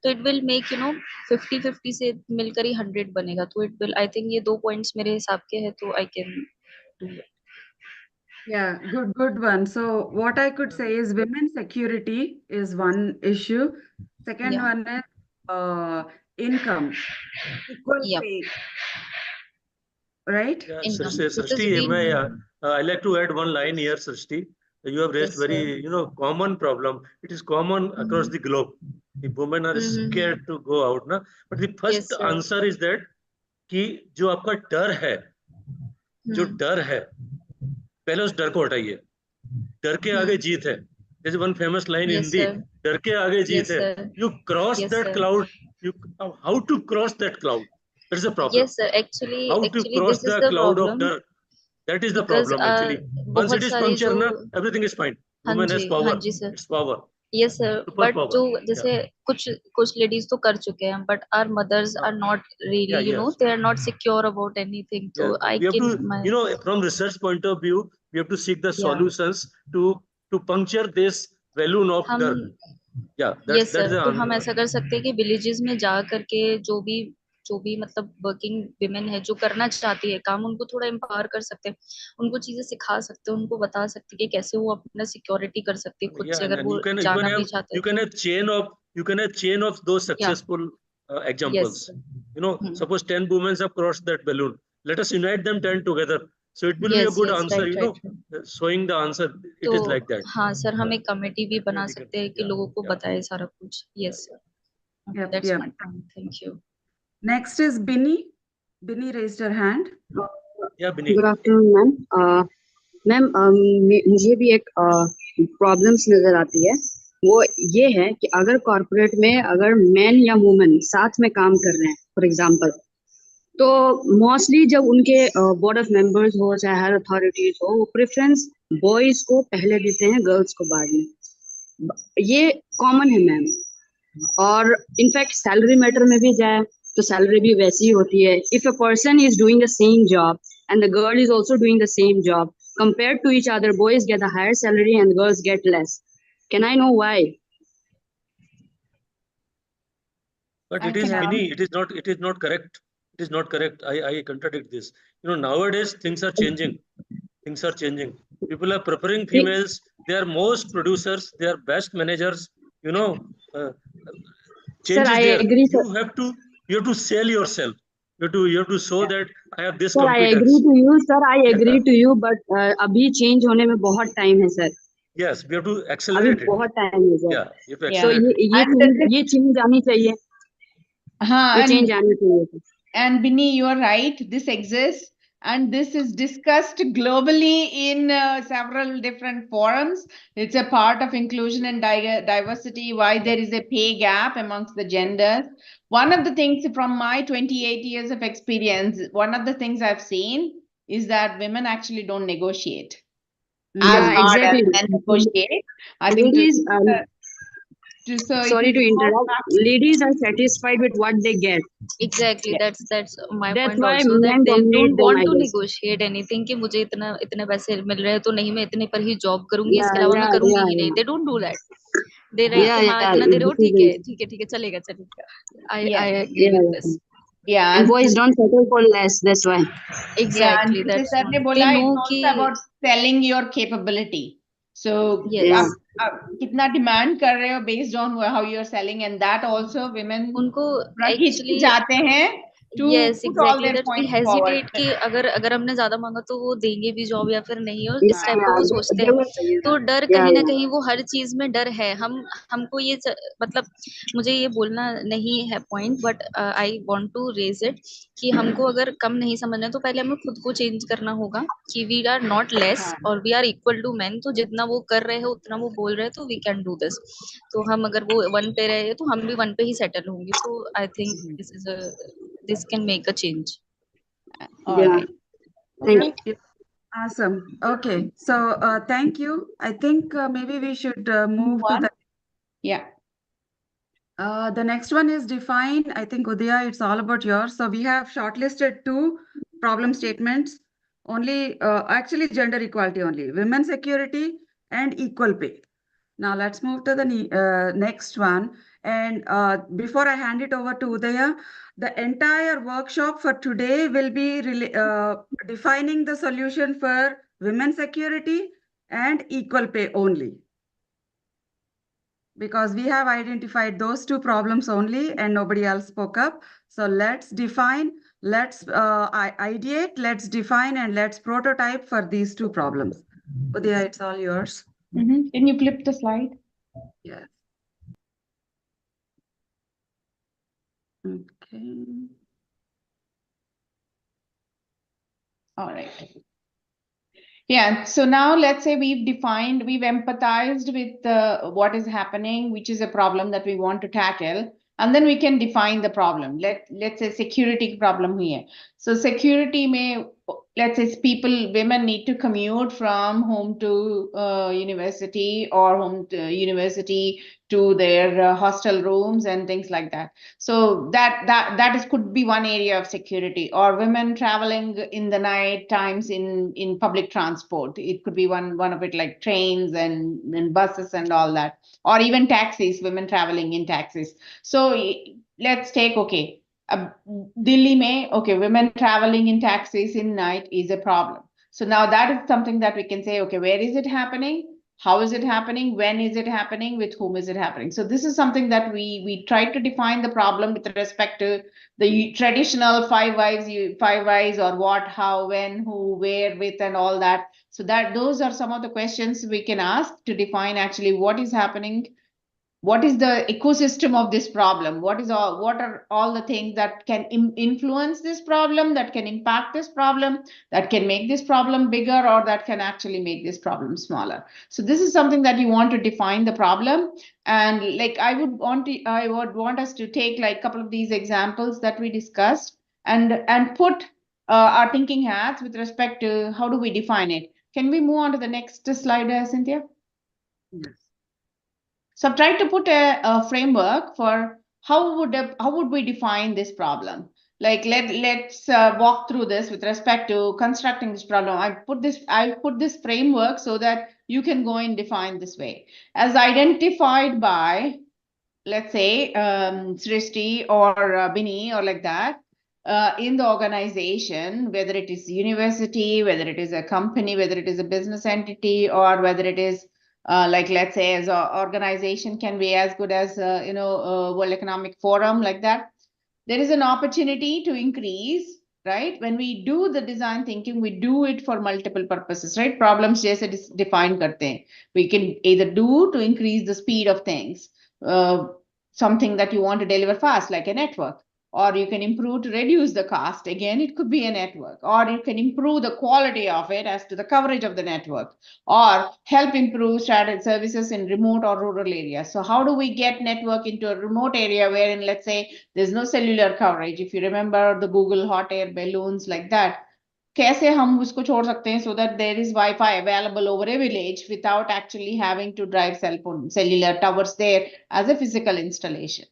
तो इट विल मेक 50-50 से मिलकर ही 100 बनेगा. तो इट विल, आई थिंक ये 2 पॉइंट्स मेरे हिसाब के हैं, तो I can do. Yeah, good one. So what I could say is women's security is one issue. Second Yeah. one is income, equal Yep. pay, right? Yeah, Income. Srishti, Because Srishti, we I like to add one line here, Srishti. You have raised yes, sir. very, common problem. It is common across the globe. The women are scared to go out, na? But the Yes, first sir. answer is that कि जो आपका डर है, जो Hmm. डर है, पहले उस डर को हटाइए. डर के आगे जीत है. There's one famous line in Yes, Hindi. sir. डर के आगे जीत Yes, है. sir. You cross Yes, that sir. cloud. How to cross that cloud? That is the problem. Yes, sir. Actually, How to cross this is the the cloud of problem डर? That is the because problem actually. Once it बहुत is सारी जो punctured, na, everything is fine. हाँ Woman has जी power. Sir. It's power. Yes, sir. Super But power. जो Yeah. जैसे कुछ ladies तो कर चुके हैं, but our mothers are not really, Yeah, yes. they are not secure about anything. So Yeah. I We have can, to, from research point of view, we have to seek the yeah. solutions to puncture this balloon of हम डर. Yeah, yes that's sir, the तो हम ऐसा कर सकते हैं कि villages में जा करके जो भी मतलब वर्किंग विमेन है जो करना चाहती है काम, उनको थोड़ा एम्पावर कर सकते हैं, उनको चीजें सिखा सकते हैं, उनको बता सकते हैं कि कैसे वो अपना सिक्योरिटी कर सकती है खुद Yeah, से, अगर and वो जाना भी चाहते you हैं can तो. have chain of those या successful yes. examples. Suppose 10 women have crossed that balloon. Let us unite them 10 together. So it will be a yes good yes answer, right. showing the answer. तो It is like that. हाँ sir, हम Yeah, एक committee भी बना definitely can. सकते हैं कि Yeah, लोगों को yeah, बताए सारा कुछ. yeah, yes yeah. Sir, Yep, that's yep. My point. Thank you. Next is Binny. Binny raised her hand. Yeah, Bini. Good afternoon ma'am. Ma'am मुझे भी एक प्रॉब्लम्स नजर आती है. वो ये है कि अगर कॉर्पोरेट में अगर मैन या वुमेन साथ में काम कर रहे हैं फॉर एग्जांपल, तो मोस्टली जब उनके बोर्ड ऑफ मेंबर्स हो चाहे हायर अथॉरिटीज हो, वो प्रेफरेंस बॉयज को पहले देते हैं, गर्ल्स को बाद में. ये कॉमन है मैम. और इनफैक्ट सैलरी मैटर में भी जाए तो सैलरी भी वैसी ही होती है. If a person is doing the same job and the girl is also doing the same job, compared to each other, boys get a higher salary and girls get less. Can I know why? But I it is can Bini. It is not correct. It is not correct. I contradict this. Nowadays things are changing. Things are changing. People are preferring females. They are most producers. They are best managers. Uh, Sir, change is I there. agree, sir. You have to sell yourself. You have to show that I have this Sir, I agree competence. to you, sir. I agree Yeah. to you, but अभी change होने में बहुत time है, sir. Yes, we have to अभी accelerate it. बहुत time है, sir. Yeah, you have to Yeah. So accelerate it. ये change आनी चाहिए. हाँ, ये change आनी चाहिए. And Binny, you are right. This exists, and this is discussed globally in several different forums. It's a part of inclusion and diversity. Why there is a pay gap amongst the genders. One of the things from my 28 years of experience, one of the things I've seen is that women actually don't negotiate as Yeah, hard as exactly. men negotiate. I think Ladies, so it sorry is to more interrupt. Ladies are satisfied with what they get. Exactly, Yeah. that's my That's point why also, that men they dominate don't them, want I to guess. negotiate anything कि मुझे इतने पैसे मिल रहे हैं तो नहीं, मैं इतने पर ही जॉब करूंगी, इसके Yeah, अलावा मैं yeah, करूंगी yeah, ही नहीं. yeah. They don't do that. They like Yeah, कि हाँ yeah. इतना दे रहे हो, This ठीक है is ठीक है चलेगा चलेगा. I Yeah. agree yeah, with yeah. this. Yeah. And boys don't settle for less. That's why. Yeah, and Exactly, जैसे that's सर ने what बोला, they it's know also कि about selling your capability. So yes, आप कितना demand कर रहे हो based on how you're selling, and that also women उनको थोड़ा actually जाते हैं to yes put all exactly their that we points forward. hesitate कि अगर हमने ज्यादा मांगा तो वो देंगे भी जॉब या फिर नहीं, और इस Yeah, टाइप का yeah. वो सोचते They हैं. will say तो that. डर Yeah, कहीं ना yeah. कहीं वो हर चीज में डर है. हमको ये मतलब मुझे ये बोलना नहीं है point, but I want to raise it कि हमको अगर कम नहीं समझना है तो पहले हमें खुद को चेंज करना होगा कि वी आर नॉट लेस और we are equal to man. तो जितना वो कर रहे हैं उतना वो बोल रहे हैं तो वी कैन डू दिस. तो हम अगर वो वन पे रहे तो हम भी वन पे ही सेटल होंगे. तो I think this can make a change. All Yeah. right. Thank Okay. you. Yep. Awesome. Okay. So thank you. I think maybe we should move to One. the Yeah. The next one is define. I think Udaya, it's all about yours. So we have shortlisted two problem statements. Only actually gender equality only, women security and equal pay. Now let's move to the next one. And before I hand it over to Udaya, the entire workshop for today will be defining the solution for women's security, and equal pay only. Because we have identified those two problems only and nobody else spoke up. So let's define, let's ideate, let's define, and let's prototype for these two problems. Udaya, it's all yours. Can you flip the slide? Yes. Okay. All right. Yeah, so now let's say we've empathized with what is happening, which is a problem that we want to tackle, and then we can define the problem. Let's say security problem here. So security may, let's say women need to commute from home to university or home to university to their hostel rooms and things like that. So that could be one area of security, or women traveling in the night times in public transport. It could be one of it, like trains and buses and all that, or even taxis, women traveling in taxis. So let's take, okay, Delhi mein, okay, women traveling in taxis in night is a problem. So now that is something that we can say, okay, where is it happening? How is it happening? When is it happening? With whom is it happening? So this is something that we try to define the problem with respect to the traditional five whys, or what, how, when, who, where, with, and all that. So those are some of the questions we can ask to define actually what is happening. What is the ecosystem of this problem? What are all the things that can influence this problem, that can impact this problem, that can make this problem bigger, or that can actually make this problem smaller? So this is something that you want to define the problem. And like I would want us to take like a couple of these examples that we discussed and put our thinking hats with respect to how do we define it. Can we move on to the next slide, Cynthia? Yes. So I've tried to put a framework for how would we define this problem. Like let's walk through this with respect to constructing this problem. I put this framework so that you can go and define this way, as identified by, let's say, Srishti or Bini or like that. In the organization, whether it is university, whether it is a company, whether it is a business entity, or whether it is like, let's say, as an organization can be as good as World Economic Forum, like that. There is an opportunity to increase, right? When we do the design thinking, we do it for multiple purposes, right? Problems jaise define karte hain. We can either do to increase the speed of things, something that you want to deliver fast, like a network. Or you can improve to reduce the cost. Again, it could be a network. Or you can improve the quality of it as to the coverage of the network. Or help improve strategic services in remote or rural areas. So how do we get network into a remote area wherein, let's say, there's no cellular coverage? If you remember the Google hot air balloons, like that. कैसे हम उसको छोड़ सकते हैं so that there is Wi-Fi available over a village without actually having to drive cellular towers there as a physical installation.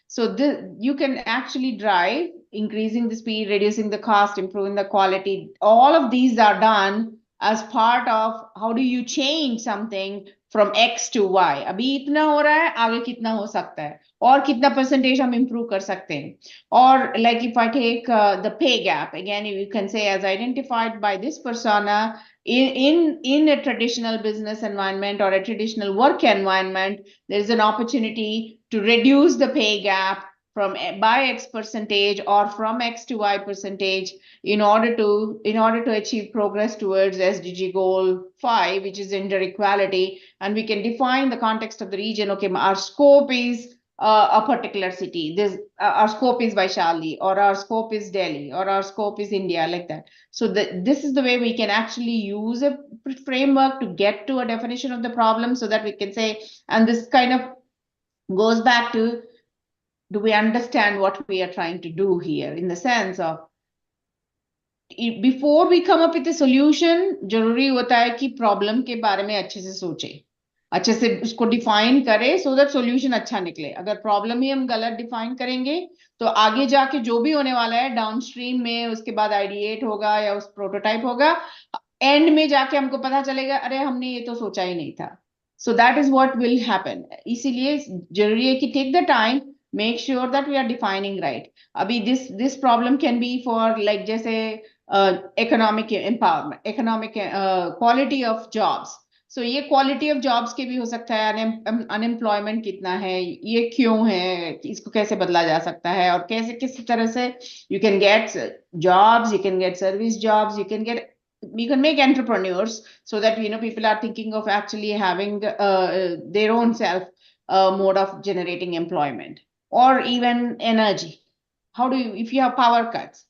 So you can actually drive, increasing the speed, reducing the cost, improving the quality. All of these are done as part of how do you change something from X to Y. अभी इतना हो रहा है, आगे कितना हो सकता है, और कितना percentage हम improve कर सकते हैं. Or like if I take the pay gap, again, you can say as identified by this persona in a traditional business environment or a traditional work environment, there is an opportunity to reduce the pay gap from by X percentage or from X to Y percentage in order to achieve progress towards SDG goal 5, which is gender equality. And we can define the context of the region. Okay, our scope is a particular city. Our scope is Vaishali, or our scope is Delhi, or our scope is India, like that. So this is the way we can actually use a framework to get to a definition of the problem, so that we can say, and this kind of goes back to, do we understand what we are trying to do here, in the sense of, before we come up with a solution, जरूरी होता है कि problem के बारे में अच्छे से सोचे, अच्छे से उसको define करें, so that solution अच्छा निकले. अगर problem ही हम गलत define करेंगे, तो आगे जाके जो भी होने वाला है downstream में, उसके बाद ideate होगा या उस prototype होगा, end में जाके हमको पता चलेगा, अरे हमने ये तो सोचा ही नहीं था. So that is what will happen. इसीलिए जरूरी है कि take the time, make sure that we are defining right. Abhi this problem can be for, like, जैसे economic empowerment, economic quality of jobs. So ये क्वालिटी ऑफ जॉब्स के भी हो सकता है, अनएम्प्लॉयमेंट कितना है, ये क्यों है, इसको कैसे बदला जा सकता है, और कैसे किस तरह से you can get jobs, you can get service jobs, you can make entrepreneurs, so that people are thinking of actually having their own self mode of generating employment. Or even energy. How do you, if you have power cuts,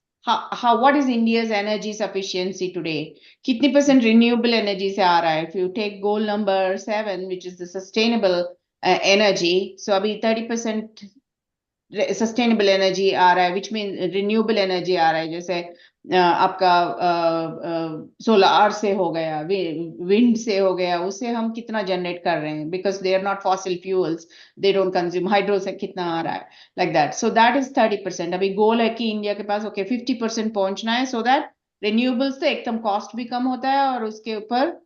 what is India's energy sufficiency today? कितनी % renewable energy से आ रहा है? If you take goal number 7, which is the sustainable energy, so अभी 30% sustainable energy आ रहा है, which mean renewable energy आ रहा है, जैसे आपका सोलर से हो गया, विंड से हो गया, उससे हम कितना जनरेट कर रहे हैं, because they are not fossil fuels, they don't consume, hydro से कितना आ रहा है, like that. So that is 30%. अभी गोल है कि इंडिया के पास 50% पहुंचना है, सो दैट रिन्यूएबल्स से एकदम कॉस्ट भी कम होता है, और उसके ऊपर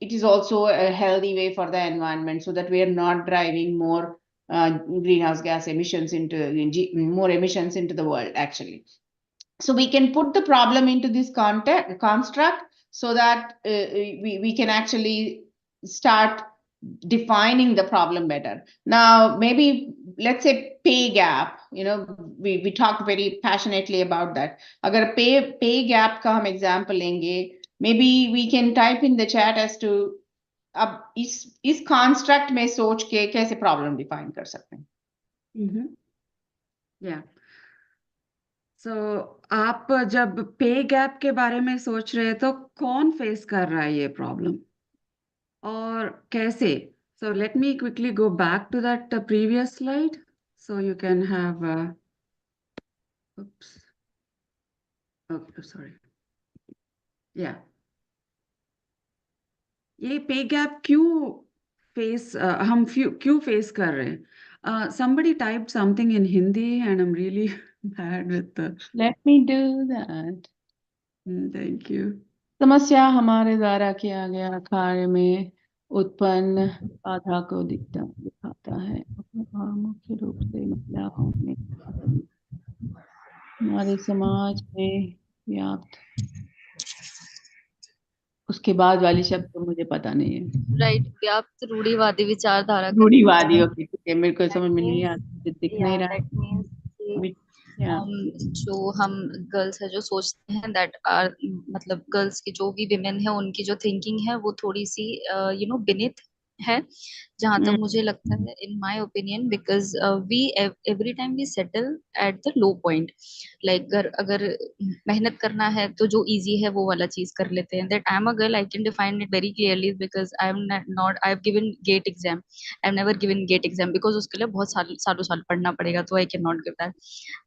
it is also a healthy way for the environment, so that we are not driving more greenhouse gas emissions more emissions into the world, actually. So we can put the problem into this construct, so that we can actually start defining the problem better. Now, maybe let's say pay gap, we talked very passionately about that. Agar pay gap ka hum example lenge, maybe we can type in the chat as to अब इस construct में सोच के कैसे problem define कर सकते हैं. या सो आप जब पे गैप के बारे में सोच रहे हैं तो कौन फेस कर रहा है ये प्रॉब्लम और कैसे? So let me quickly go back to that previous slide so you can have oops, oh sorry, yeah, ये पे गैप हम क्यों फेस कर रहे हैं? Somebody typed something in Hindi and I'm really bad with the Let me do that. Thank you. समस्या हमारे द्वारा किया गया कार्य में उत्पन्न बाधा को दिखाता है, और मुख्य रूप से महिलाओं में हमारे समाज में व्याप्त. उसके बाद वाली शब्द तो मुझे पता नहीं है. राइट, व्याप्त रूढ़िवादी विचारधारा का रूढ़िवादी. ओके, ठीक है, मेरे को समझ में नहीं आता, दिख नहीं रहा. दैट मींस जो हम गर्ल्स है जो सोचते हैं दैट आर मतलब गर्ल्स की जो भी विमेन है उनकी जो थिंकिंग है वो थोड़ी सी बिनित है, जहां तक मुझे लगता है, in my opinion, because we every time we settle at the low point. Like अगर मेहनत करना है तो जो इजी है वो वाला चीज कर लेते हैं. That I am a girl, I can define it very clearly, because I am not, I have given GATE exam, I have never given GATE exam, because उसके लिए बहुत सालों साल पढ़ना पड़ेगा, तो I can not give that.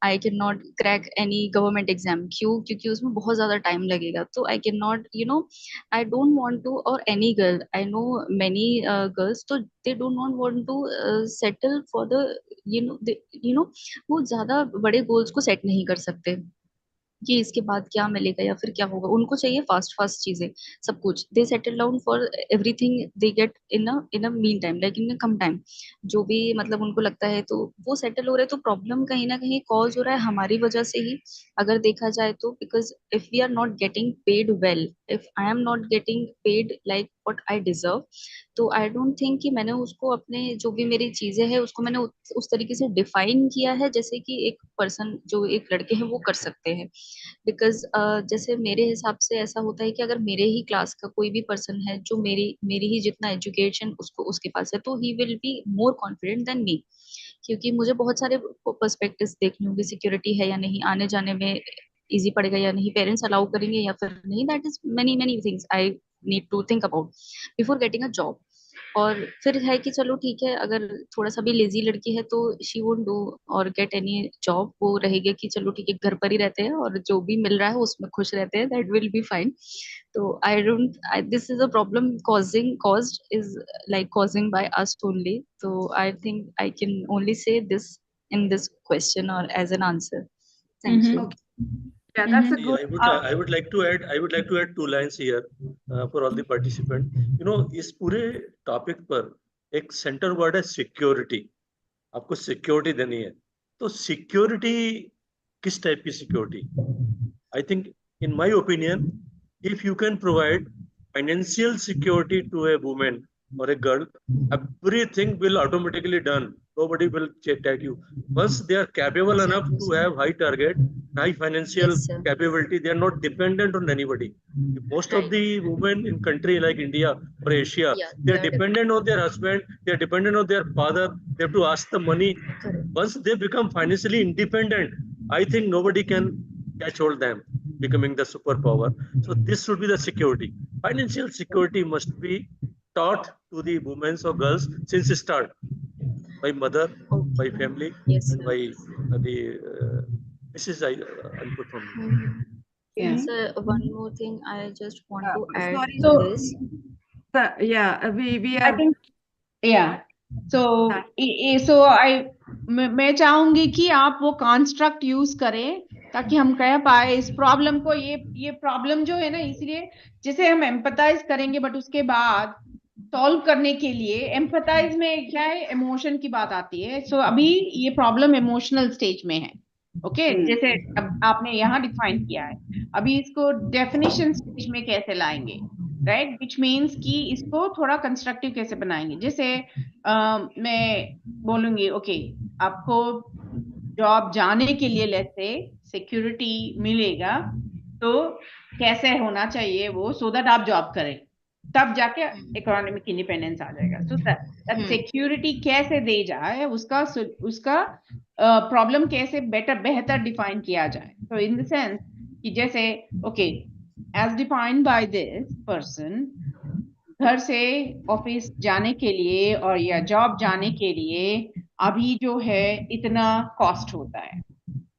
I can not crack any government exam. क्यों? क्योंकि उसमें बहुत ज्यादा टाइम लगेगा. तो I can not I don't want to, और any girl, I know many girls, तो they don't not want to settle for the वो ज्यादा बड़े गोल्स को सेट नहीं कर सकते कि इसके बाद क्या मिलेगा या फिर क्या होगा. उनको चाहिए फास्ट फास्ट चीजें, सब कुछ. They settle down for everything they get in a mean time, like in a कम टाइम, जो भी मतलब उनको लगता है, तो वो सेटल हो रहे हैं. तो प्रॉब्लम कहीं ना कहीं कॉज हो रहा है हमारी वजह से ही, अगर देखा जाए तो. Because if we are not getting paid well, if I am not getting paid like what I deserve, तो आई डोंट थिंक कि मैंने उसको अपने जो भी मेरी चीजें हैं उसको मैंने उस तरीके से डिफाइन किया है जैसे कि एक पर्सन, जो एक लड़के हैं वो कर सकते हैं. बिकॉज जैसे मेरे हिसाब से ऐसा होता है कि अगर मेरे ही क्लास का कोई भी पर्सन है जो मेरी ही जितना एजुकेशन उसको उसके पास है, तो he will be more confident than me, क्योंकि मुझे बहुत सारे पर्सपेक्टिव्स देखने होंगे, सिक्योरिटी है या नहीं, आने जाने में इजी पड़ेगा या नहीं, पेरेंट्स अलाउ करेंगे या फिर नहीं. That is many many things I need to think about before getting a job. और फिर है कि चलो ठीक है, अगर थोड़ा सा भी लेजी लड़की है तो शी वोंट डू और गेट एनी जॉब, वो रहेगी कि चलो ठीक है घर पर ही रहते हैं और जो भी मिल रहा है उसमें खुश रहते हैं, दैट विल बी फाइन. तो I don't, this is a problem caused is like causing by us only. So I think I can only say this in this question or as an answer. Thank you. Okay. Yeah, that's a good. I would like to add 2 lines here for all the participants. इस पूरे topic पर एक centre word है security. आपको security देनी है, तो security किस टाइप की security? I think in my opinion, if you can provide financial security to a woman or a girl, everything will automatically done. Nobody will check you. Once they are capable enough Exactly, to sir. have high target, high financial Yes, sir. capability, they are not dependent on anybody. Most of Right. the women in country like India or Asia, Yeah, they they are are dependent on their husband, they are dependent on their father, they have to ask the money. correct. Once they become financially independent, I think nobody can catch hold them becoming the superpower. So this should be the security. Financial security must be taught to the women or girls since the start by mother, by Okay. family, Yes, and sir. by the this is input from me. Mhm. Yeah. So one more thing I just want to add Sorry. in So this. Yeah, we I are. think yeah. So so मैं चाहूंगी कि आप वो construct use करें ताकि हम कह पाए इस प्रॉब्लम को, ये प्रॉब्लम जो है ना, इसलिए जैसे हम एम्पथाइज करेंगे बट उसके बाद सॉल्व करने के लिए एम्पथाइज में क्या है, इमोशन की बात आती है. सो अभी ये प्रॉब्लम इमोशनल स्टेज में है. ओके जैसे अब आपने यहाँ डिफाइन किया है, अभी इसको डेफिनेशन स्टेज में कैसे लाएंगे, राइट, विच मीन्स कि इसको थोड़ा कंस्ट्रक्टिव कैसे बनाएंगे. जैसे मैं बोलूंगी ओके आपको जॉब जाने के लिए लेट्स से सिक्योरिटी मिलेगा, तो कैसे होना चाहिए वो, सो दैट आप जॉब करें, तब जाके इकोनॉमिक इंडिपेंडेंस आ जाएगा. सो दैट सिक्योरिटी कैसे दे जाए, उसका प्रॉब्लम कैसे बेहतर डिफाइन किया जाए. सो इन द सेंस कि जैसे okay as defined by this person, घर से ऑफिस जाने के लिए और या जॉब जाने के लिए अभी जो है इतना कॉस्ट होता है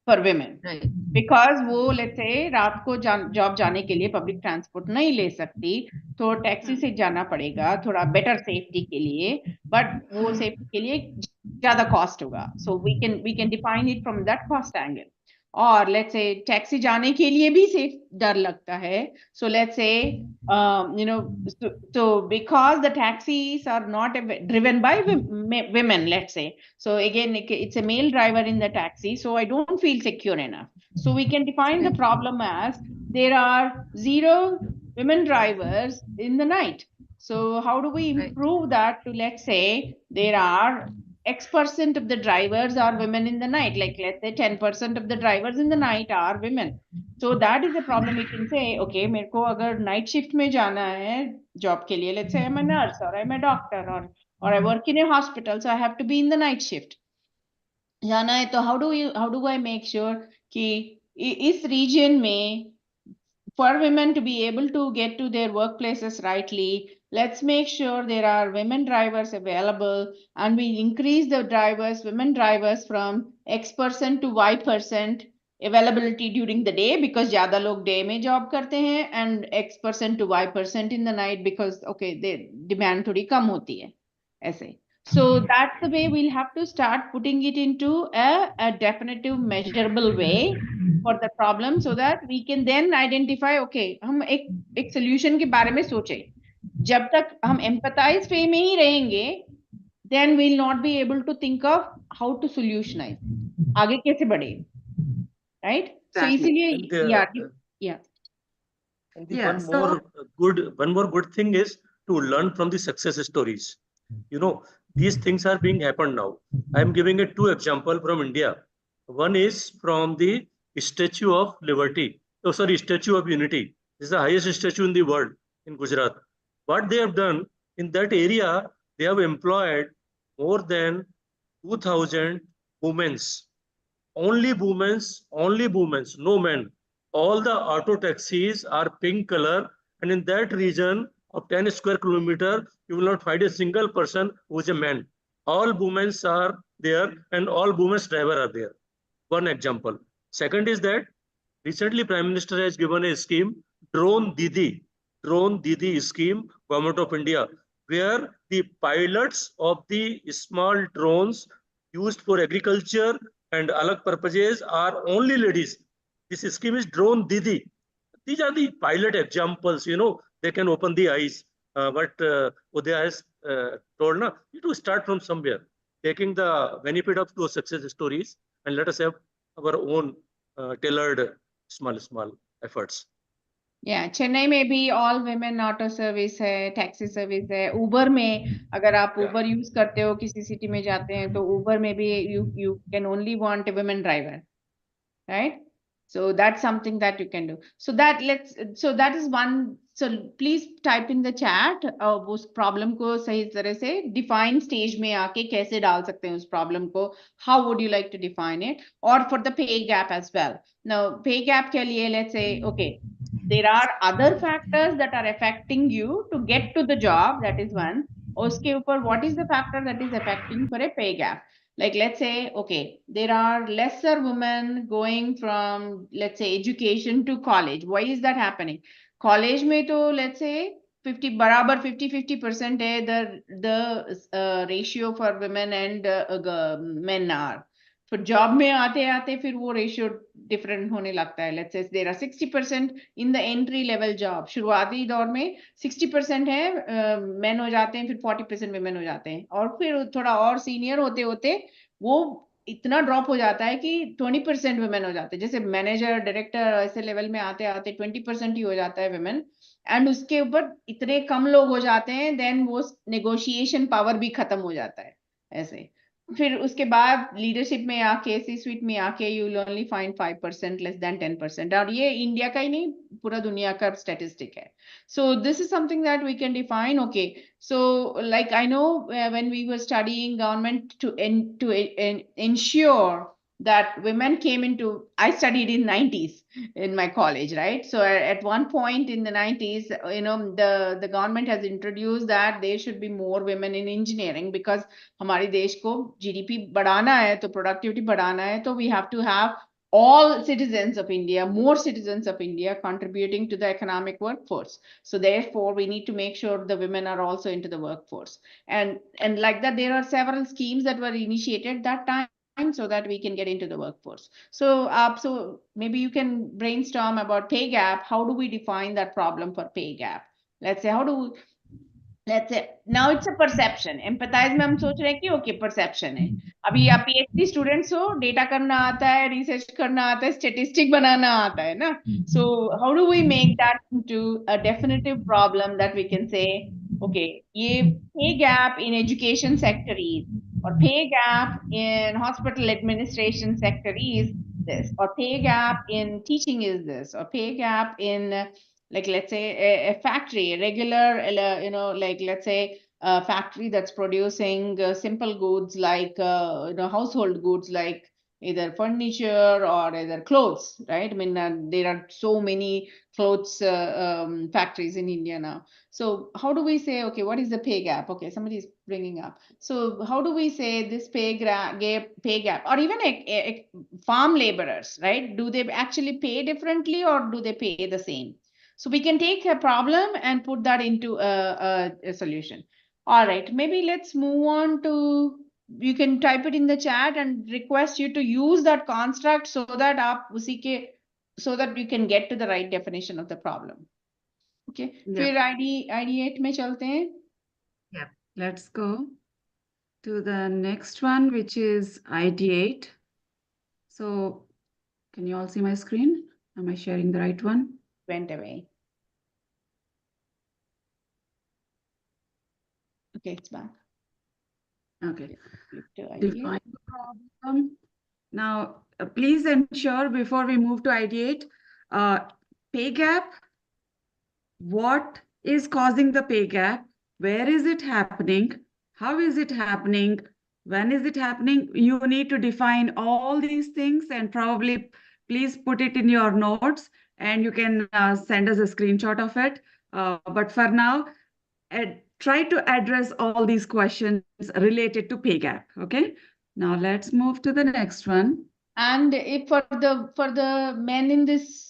फॉर विमेन, Right. बिकॉज वो लेट्स से रात को जॉब जाने के लिए पब्लिक ट्रांसपोर्ट नहीं ले सकती, तो टैक्सी से जाना पड़ेगा थोड़ा बेटर सेफ्टी के लिए, बट वो सेफ्टी के लिए ज्यादा कॉस्ट होगा. So we can define it from that cost angle. और लेट्स से टैक्सी जाने के लिए भी सेफ डर लगता है. So let's say you know so because the taxis are not driven by women, let's say, so again it's a male driver in the taxi, so I don't feel secure enough. So we can define the problem as there are 0 women drivers in the night. So how do we improve that to, let's say, there are X% of the drivers are women in the night, like let's say 10% of the drivers in the night are women. So that is a problem. We can say okay मेरे को अगर night shift में जाना है job के लिए, let's say I'm a nurse or I'm a doctor or I work in a hospital, so I have to be in the night shift जाना है. तो how do I make sure कि इस region में for women to be able to get to their workplaces rightly, let's make sure there are women drivers available, and we increase the women drivers from X% to Y% availability during the day, because ज़्यादा लोग day में job करते हैं, and X% to Y% in the night because okay the demand थोड़ी कम होती है ऐसे. So that's the way we'll have to start putting it into a definitive measurable way for the problem, so that we can then identify okay हम एक solution के बारे में सोचें. जब तक हम empathize way में ही रहेंगे, then we'll not be able to think of how to solutionize आगे कैसे बढ़े, right? So इसीलिए yeah. And the one more good thing is to learn from the success stories. You know, these things are being happened now. I am giving a 2 example from India. One is from the Statue of Liberty. Oh, sorry, Statue of Unity. This is the highest statue in the world in Gujarat. What they have done in that area, they have employed more than 2,000 women. Only women, no men. All the auto taxis are pink color, and in that region of 10 square kilometer, you will not find a single person who is a man. All women are there, and all women's driver are there. One example. Second is that recently Prime Minister has given a scheme, Drone Didi scheme, Government of India, where the pilots of the small drones used for agriculture and alag purposes are only ladies. This scheme is Drone Didi. These are the pilot examples, they can open the eyes. But Udaya has told, you need to start from somewhere, taking the benefit of those success stories, and let us have our own tailored small efforts. या चेन्नई में भी all women auto service है, taxi service है. उबर में अगर आप उबर use करते हो, किसी सिटी में जाते हैं तो उबर में भी you can only want a women driver, right? So that's something that you can do. So that is one. So please type in the chat उस problem को सही तरह से define stage में आके कैसे डाल सकते हैं उस problem को. How would you like to define it? Or for the pay gap as well. Now pay gap के लिए let's say okay, there are other factors that are affecting you to get to the job. That is one. उसके ऊपर what is the factor that is affecting for a pay gap? Like let's say okay, there are lesser women going from let's say education to college. Why is that happening? College में तो let's say 50 बराबर 50% है the ratio for women and men are. फिर job में आते आते फिर वो रेशियो डिफरेंट होने लगता है. Let's say there are 60% in the entry level job. शुरुआती दौर में 60% है मेन हो जाते हैं, फिर 40% वुमेन हो जाते हैं, और फिर थोड़ा और सीनियर होते होते वो इतना ड्रॉप हो जाता है कि 20% वुमेन हो जाते हैं. जैसे मैनेजर डायरेक्टर ऐसे लेवल में आते आते 20% ही हो जाता है वुमेन, एंड उसके ऊपर इतने कम लोग हो जाते हैं, देन वो नेगोशिएशन पावर भी खत्म हो जाता है ऐसे. फिर उसके बाद लीडरशिप में आके सी स्वीट में आके you will only find 5%, less than 10%. और ये इंडिया का ही नहीं, पूरा दुनिया का स्टैटिस्टिक है. So this is something that we can define. Okay, so like I know when we were studying government to ensure that women came into, I studied in 90s in my college, right? So at one point in the 90s, you know, the government has introduced that there should be more women in engineering, because हमारे देश को GDP बढ़ाना है, तो productivity बढ़ाना है, तो we have to have all citizens of India, more citizens of India contributing to the economic workforce. So therefore, we need to make sure the women are also into the workforce. And like that, there are several schemes that were initiated that time so that we can get into the workforce. So, so maybe you can brainstorm about pay gap. How do we define that problem for pay gap? Let's say, let's say now it's a perception. Empathize में हम सोच रहे हैं कि okay, perception है. अभी आप PhD students हो, data करना आता है, research करना आता है, statistic बनाना आता है ना. So how do we make that into a definitive problem that we can say, okay, ये pay gap in education sector is, or pay gap in hospital administration sector is this, or pay gap in teaching is this, or pay gap in like let's say a factory, a regular, you know, like let's say a factory that's producing simple goods like you know, household goods like either furniture or either clothes, right? I mean, there are so many clothes factories in India now. So how do we say, okay, what is the pay gap? Okay, somebody is bringing up. So how do we say this pay gap, or even a farm laborers, right? Do they actually pay differently or do they pay the same? So we can take a problem and put that into a solution. All right, maybe let's move on to, you can type it in the chat and request you to use that construct so that so that we can get to the right definition of the problem. Okay, फिर ID8 में चलते हैं. Yeah, let's go to the next one, which is ID8. So can you all see my screen? Am I sharing the right one? Went away. Okay, it's back. Okay. To Define the problem. Now, please ensure before we move to ID8, pay gap, what is causing the pay gap? Where is it happening? How is it happening? When is it happening? You need to define all these things, and probably please put it in your notes, and you can send us a screenshot of it. But for now, try to address all these questions related to pay gap. Okay. Now let's move to the next one. And if for the men in this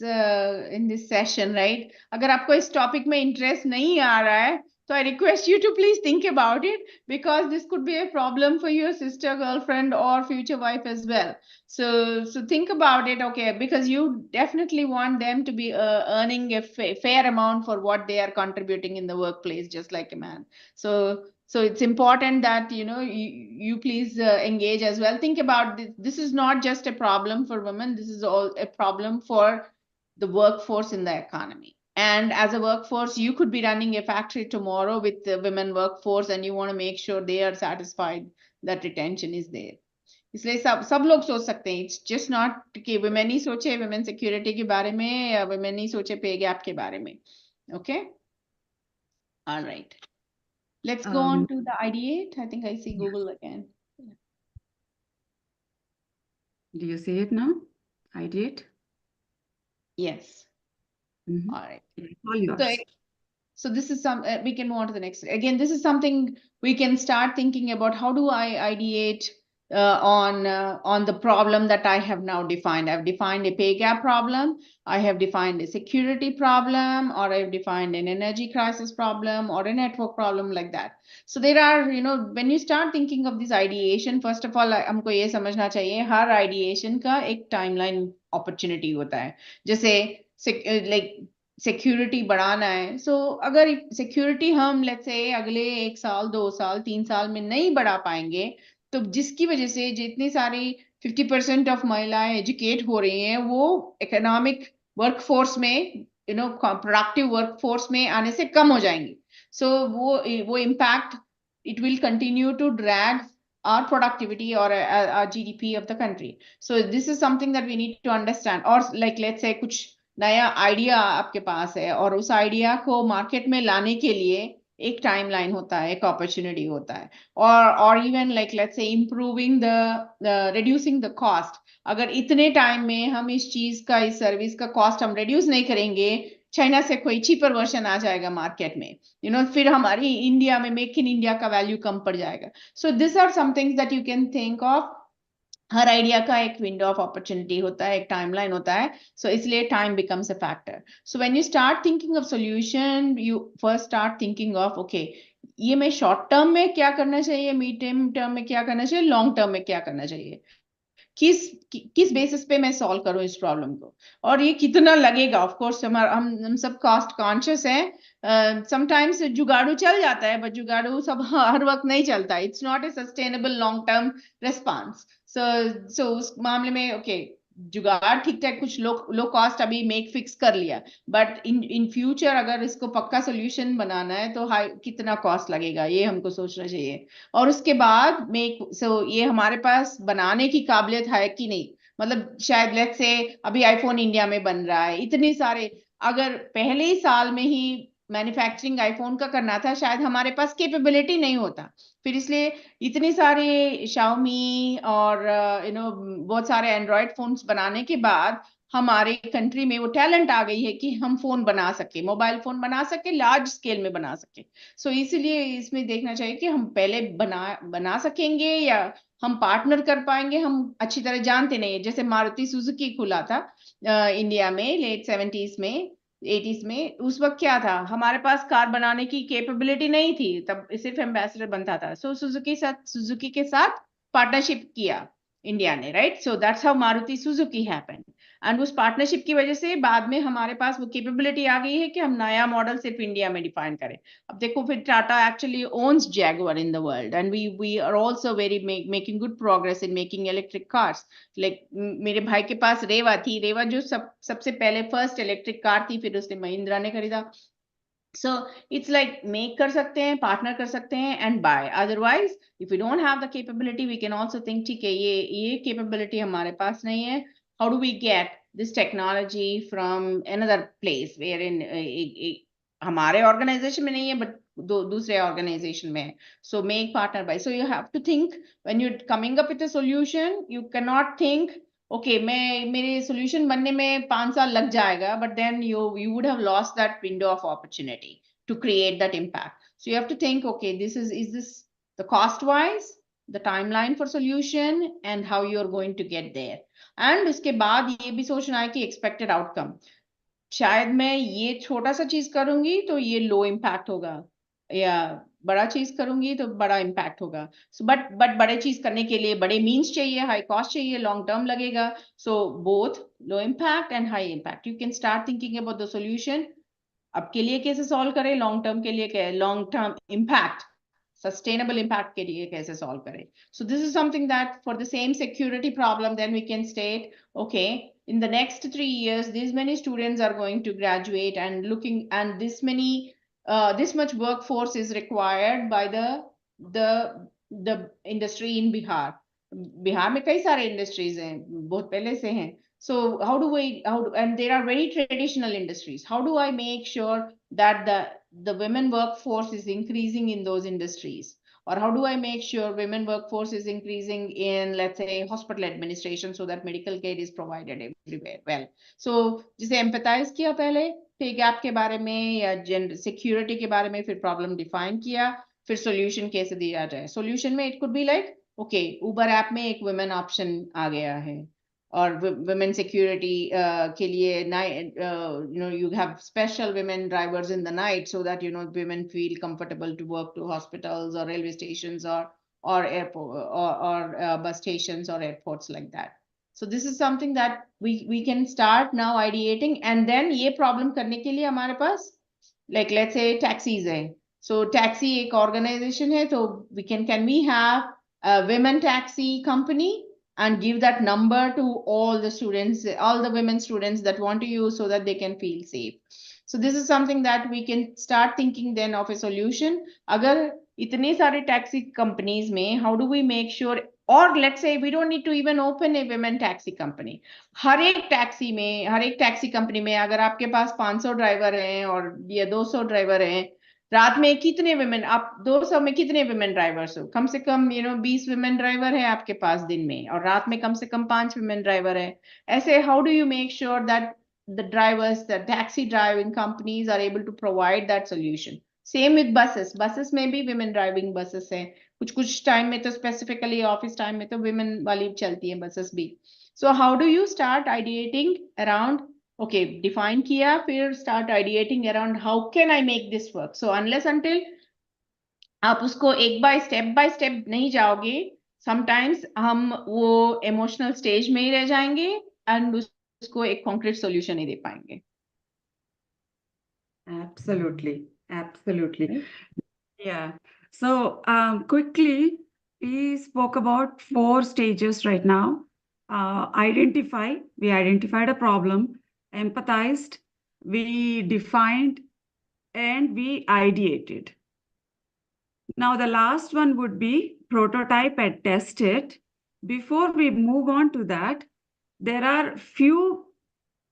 session, right? अगर आपको इस topic में interest नहीं आ रहा है, so I request you to please think about it, because this could be a problem for your sister, girlfriend, or future wife as well. So think about it, okay? Because you definitely want them to be earning a fair amount for what they are contributing in the workplace, just like a man. So it's important that, you know, you please engage as well. Think about this. This is not just a problem for women. This is all a problem for the workforce in the economy. And as a workforce, you could be running a factory tomorrow with the women workforce, and you want to make sure they are satisfied, that retention is there. इसलिए सब लोग सोच सकते हैं. It's just not कि women ही सोचे women security के बारे में या women ही सोचे pay gap के बारे में. Okay. All right. Let's go on to the ideate. I think I see Google again. Do you see it now? Ideate? Yes. Mhm. All right. All yours. So this is some, we can move on to the next. Again, this is something we can start thinking about. How do I ideate on the problem that I have now defined? I've defined a pay gap problem. I have defined a security problem, or I've defined an energy crisis problem, or a network problem, like that. So there are, when you start thinking of this ideation, first of all, हमको ये समझना चाहिए, हर ideation का एक timeline opportunity होता है. जैसे like security बढ़ाना है. सो अगर सिक्योरिटी हम लेट्स से अगले 1 साल 2 साल 3 साल में नहीं बढ़ा पाएंगे, तो जिसकी वजह से जितनी सारी 50% ऑफ महिलाएं एजुकेट हो रही हैं, वो इकोनॉमिक वर्कफोर्स में प्रोडक्टिव वर्कफोर्स में आने से कम हो जाएंगी. सो वो impact, it will continue to drag our productivity or our GDP of the country. So this is something that we need to understand. Or like let's say कुछ नया idea आपके पास है और उस आइडिया को मार्केट में लाने के लिए एक टाइमलाइन होता है, एक अपॉर्चुनिटी होता है. और even like let's say improving the reducing the cost. अगर इतने टाइम में हम इस चीज का, इस सर्विस का कॉस्ट हम रिड्यूस नहीं करेंगे, चाइना से कोई चीपर वर्जन आ जाएगा मार्केट में, फिर हमारी इंडिया में मेक इन इंडिया का वैल्यू कम पड़ जाएगा. So this are some things that you can think of. हर आइडिया का एक विंडो ऑफ अपॉर्चुनिटी होता है, एक टाइमलाइन होता है. सो इसलिए time becomes a factor. So when you start thinking of solution, you first start thinking of okay, ये मैं शॉर्ट टर्म में क्या करना चाहिए, मीडियम टर्म में क्या करना चाहिए, लॉन्ग टर्म में क्या करना चाहिए, किस बेसिस पे मैं सॉल्व करूं इस प्रॉब्लम को, और ये कितना लगेगा. ऑफ कोर्स हम सब कॉस्ट कॉन्शियस हैं. समटाइम्स जुगाड़ू चल जाता है, बट जुगाड़ू सब हर वक्त नहीं चलता. It's not a sustainable long term response. So उस मामले में ओके, जुगाड़ ठीक ठाक, कुछ लो कॉस्ट अभी मेक फिक्स कर लिया, बट इन फ्यूचर अगर इसको पक्का सोल्यूशन बनाना है तो कितना कॉस्ट लगेगा, ये हमको सोचना चाहिए. और उसके बाद ये हमारे पास बनाने की काबिलियत है कि नहीं. मतलब शायद लेट्स से अभी आईफोन इंडिया में बन रहा है, इतने सारे, अगर पहले ही साल में ही मैन्युफैक्चरिंग आईफोन का करना था, शायद हमारे पास कैपेबिलिटी नहीं होता. फिर इसलिए इतने सारे Xiaomi और बहुत सारे एंड्रॉयड फोन्स बनाने के बाद हमारे कंट्री में वो टैलेंट आ गई है कि हम फोन बना सके, मोबाइल फोन बना सके, लार्ज स्केल में बना सके. सो इसीलिए इसमें देखना चाहिए कि हम पहले बना सकेंगे या हम पार्टनर कर पाएंगे. हम अच्छी तरह जानते नहीं. जैसे मारुति सुजुकी खुला था इंडिया में लेट 70s में 80s में, उस वक्त क्या था, हमारे पास कार बनाने की कैपेबिलिटी नहीं थी, तब सिर्फ एम्बेसडर बनता था. सो सुजुकी के साथ पार्टनरशिप किया इंडिया ने, right. So that's how Maruti Suzuki happened. And उस पार्टनरशिप की वजह से बाद में हमारे पास वो कैपेबिलिटी आ गई है कि हम नया मॉडल सिर्फ इंडिया में डिफाइन करें. अब देखो, फिर Tata actually owns Jaguar in the world, and we are also very making good progress in making electric cars. Like मेरे भाई के पास रेवा थी, रेवा जो सबसे पहले फर्स्ट इलेक्ट्रिक कार थी, फिर उसने महिंद्रा ने खरीदा. So it's like make कर सकते हैं, partner कर सकते हैं, and buy. Otherwise, if we don't have the capability, we can also think ठीक है, ये capability हमारे पास नहीं है. How do we get this technology from another place wherein हमारे organization में नहीं है, but दूसरे organization में है. So make partner buy. So you have to think when you're coming up with a solution, you cannot think okay, मेरे solution बनने में 5 साल लग जाएगा, but then you would have lost that window of opportunity to create that impact. So you have to think, okay, is this the cost wise, the timeline for solution, and how you're going to get there. And उसके बाद ये भी सोचना है कि expected outcome. शायद मैं ये छोटा सा चीज करूंगी तो ये लो इम्पैक्ट होगा, या बड़ा चीज करूंगी तो बड़ा इम्पैक्ट होगा. सो बट बड़े चीज करने के लिए बड़े मीन्स चाहिए, हाई कॉस्ट चाहिए, लॉन्ग टर्म लगेगा. So both low impact and high impact. You can start thinking about the solution. अब के लिए कैसे सॉल्व करें, लॉन्ग टर्म के लिए, long term impact, sustainable impact के लिए कैसे solve करें. So this is something that for the same security problem, then we can state, okay, in the next 3 years, these many students are going to graduate and this much workforce is required by the industry in Bihar. Bihar में कई सारे industries हैं, बहुत पहले से हैं. So and there are very traditional industries. How do I make sure that the women workforce is increasing in those industries? Or how do I make sure women workforce is increasing in, let's say, hospital administration so that medical care is provided everywhere? Well, so जिसे empathize किया पहले pay gap के बारे में या gender security के बारे में, फिर problem define किया, फिर solution कैसे दिया जाए. Solution में it could be like, okay, Uber app में एक women option आ गया है. Or women security के लिए night, you have special women drivers in the night so that women feel comfortable to work to hospitals or railway stations or airport or bus stations or airports like that. So this is something that we can start now ideating, and then ये problem करने के लिए हमारे पास, like let's say taxis है. So taxi एक organization है, so can we have a women taxi company and give that number to all the students, all the women students that want to use, so that they can feel safe. So this is something that we can start thinking then of a solution. Agar itne sare taxi companies mein, how do we make sure, or let's say we don't need to even open a women taxi company. हर एक taxi company में अगर आपके पास 500 driver हैं और या 200 driver हैं, रात में कितने women, आप 200 में कितने women drivers हो? कम से कम 20 women driver है आपके पास दिन में, और रात में कम से कम 5 women driver है. ऐसे how do you make sure that the drivers, the taxi driving companies are able to provide that solution? Same with buses में भी women driving buses हैं. कुछ टाइम में तो specifically office time में तो women वाली चलती हैं buses भी. So how do you start ideating around, okay, define किया, फिर start ideating around how can I make this work? So unless until आप उसको step by step नहीं जाओगे, sometimes हम वो emotional stage में ही रह जाएंगे and उसको एक concrete solution नहीं दे पाएंगे. Absolutely. Yeah. So quickly, we spoke about 4 stages right now. We identified a problem, empathized, we defined, and we ideated. Now the last one would be prototype and test it. Before we move on to that, there are few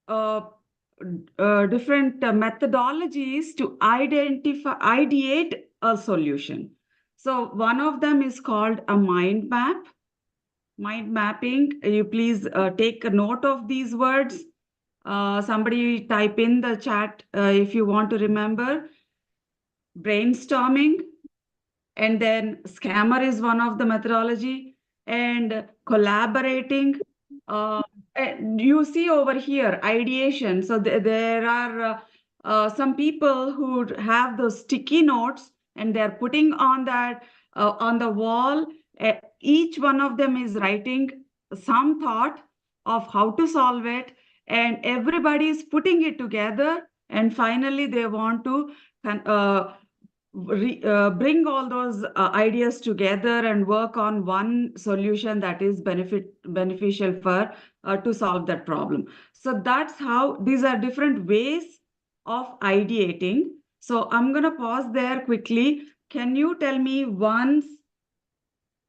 different methodologies to ideate a solution. So one of them is called a mind map. Mind mapping, you please take a note of these words. Somebody type in the chat if you want to remember. Brainstorming, and then scammer is one of the methodology, and collaborating. And you see over here ideation. So there are some people who have those sticky notes and they're putting on that on the wall. Each one of them is writing some thought of how to solve it, and everybody is putting it together, and finally they want to bring all those ideas together and work on one solution that is beneficial for to solve that problem. So that's how these are different ways of ideating. So I'm going to pause there quickly. Can you tell me once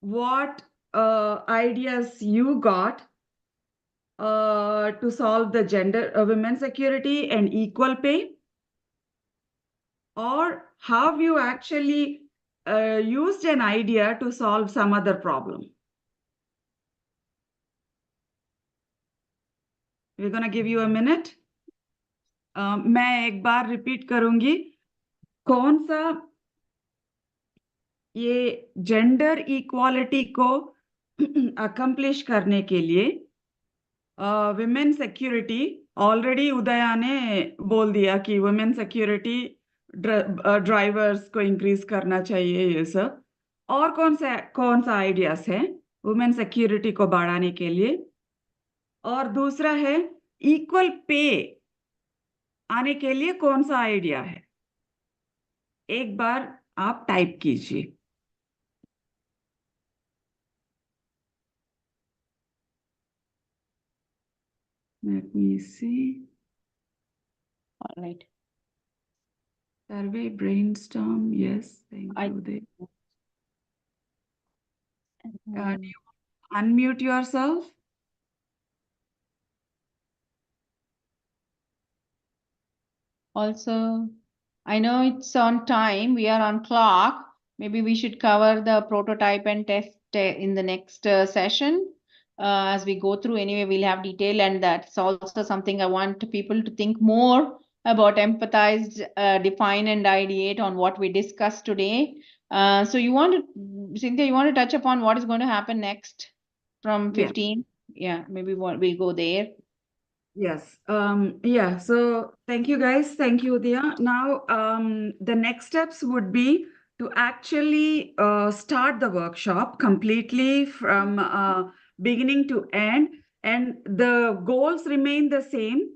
what ideas you got to solve the gender women's security and equal pay? Or have you actually used an idea to solve some other problem? We're going to give you a minute. मैं एक बार repeat करूंगी. कौन सा ये gender equality को accomplish करने के लिए वुमेन सिक्योरिटी, ऑलरेडी उदया ने बोल दिया कि वुमेन सिक्योरिटी ड्राइवर्स को इंक्रीज करना चाहिए, ये सब. और कौन सा आइडियाज है वुमेन सिक्योरिटी को बढ़ाने के लिए? और दूसरा है इक्वल पे आने के लिए कौन सा आइडिया है? एक बार आप टाइप कीजिए. Let me see. All right. Survey, brainstorm. Yes, thank you. Do you unmute yourself? Also, I know it's on time. We are on clock. Maybe we should cover the prototype and test in the next session. As we go through, anyway, we'll have detail, and that's also something I want people to think more about: empathize, define, and ideate on what we discussed today. So you want to, Cynthia, you want to touch upon what is going to happen next from Yes. 15? Yeah, maybe we'll go there. Yes. Yeah. So thank you guys. Thank you, Udaya. Now, the next steps would be to actually start the workshop completely from beginning to end, and the goals remain the same.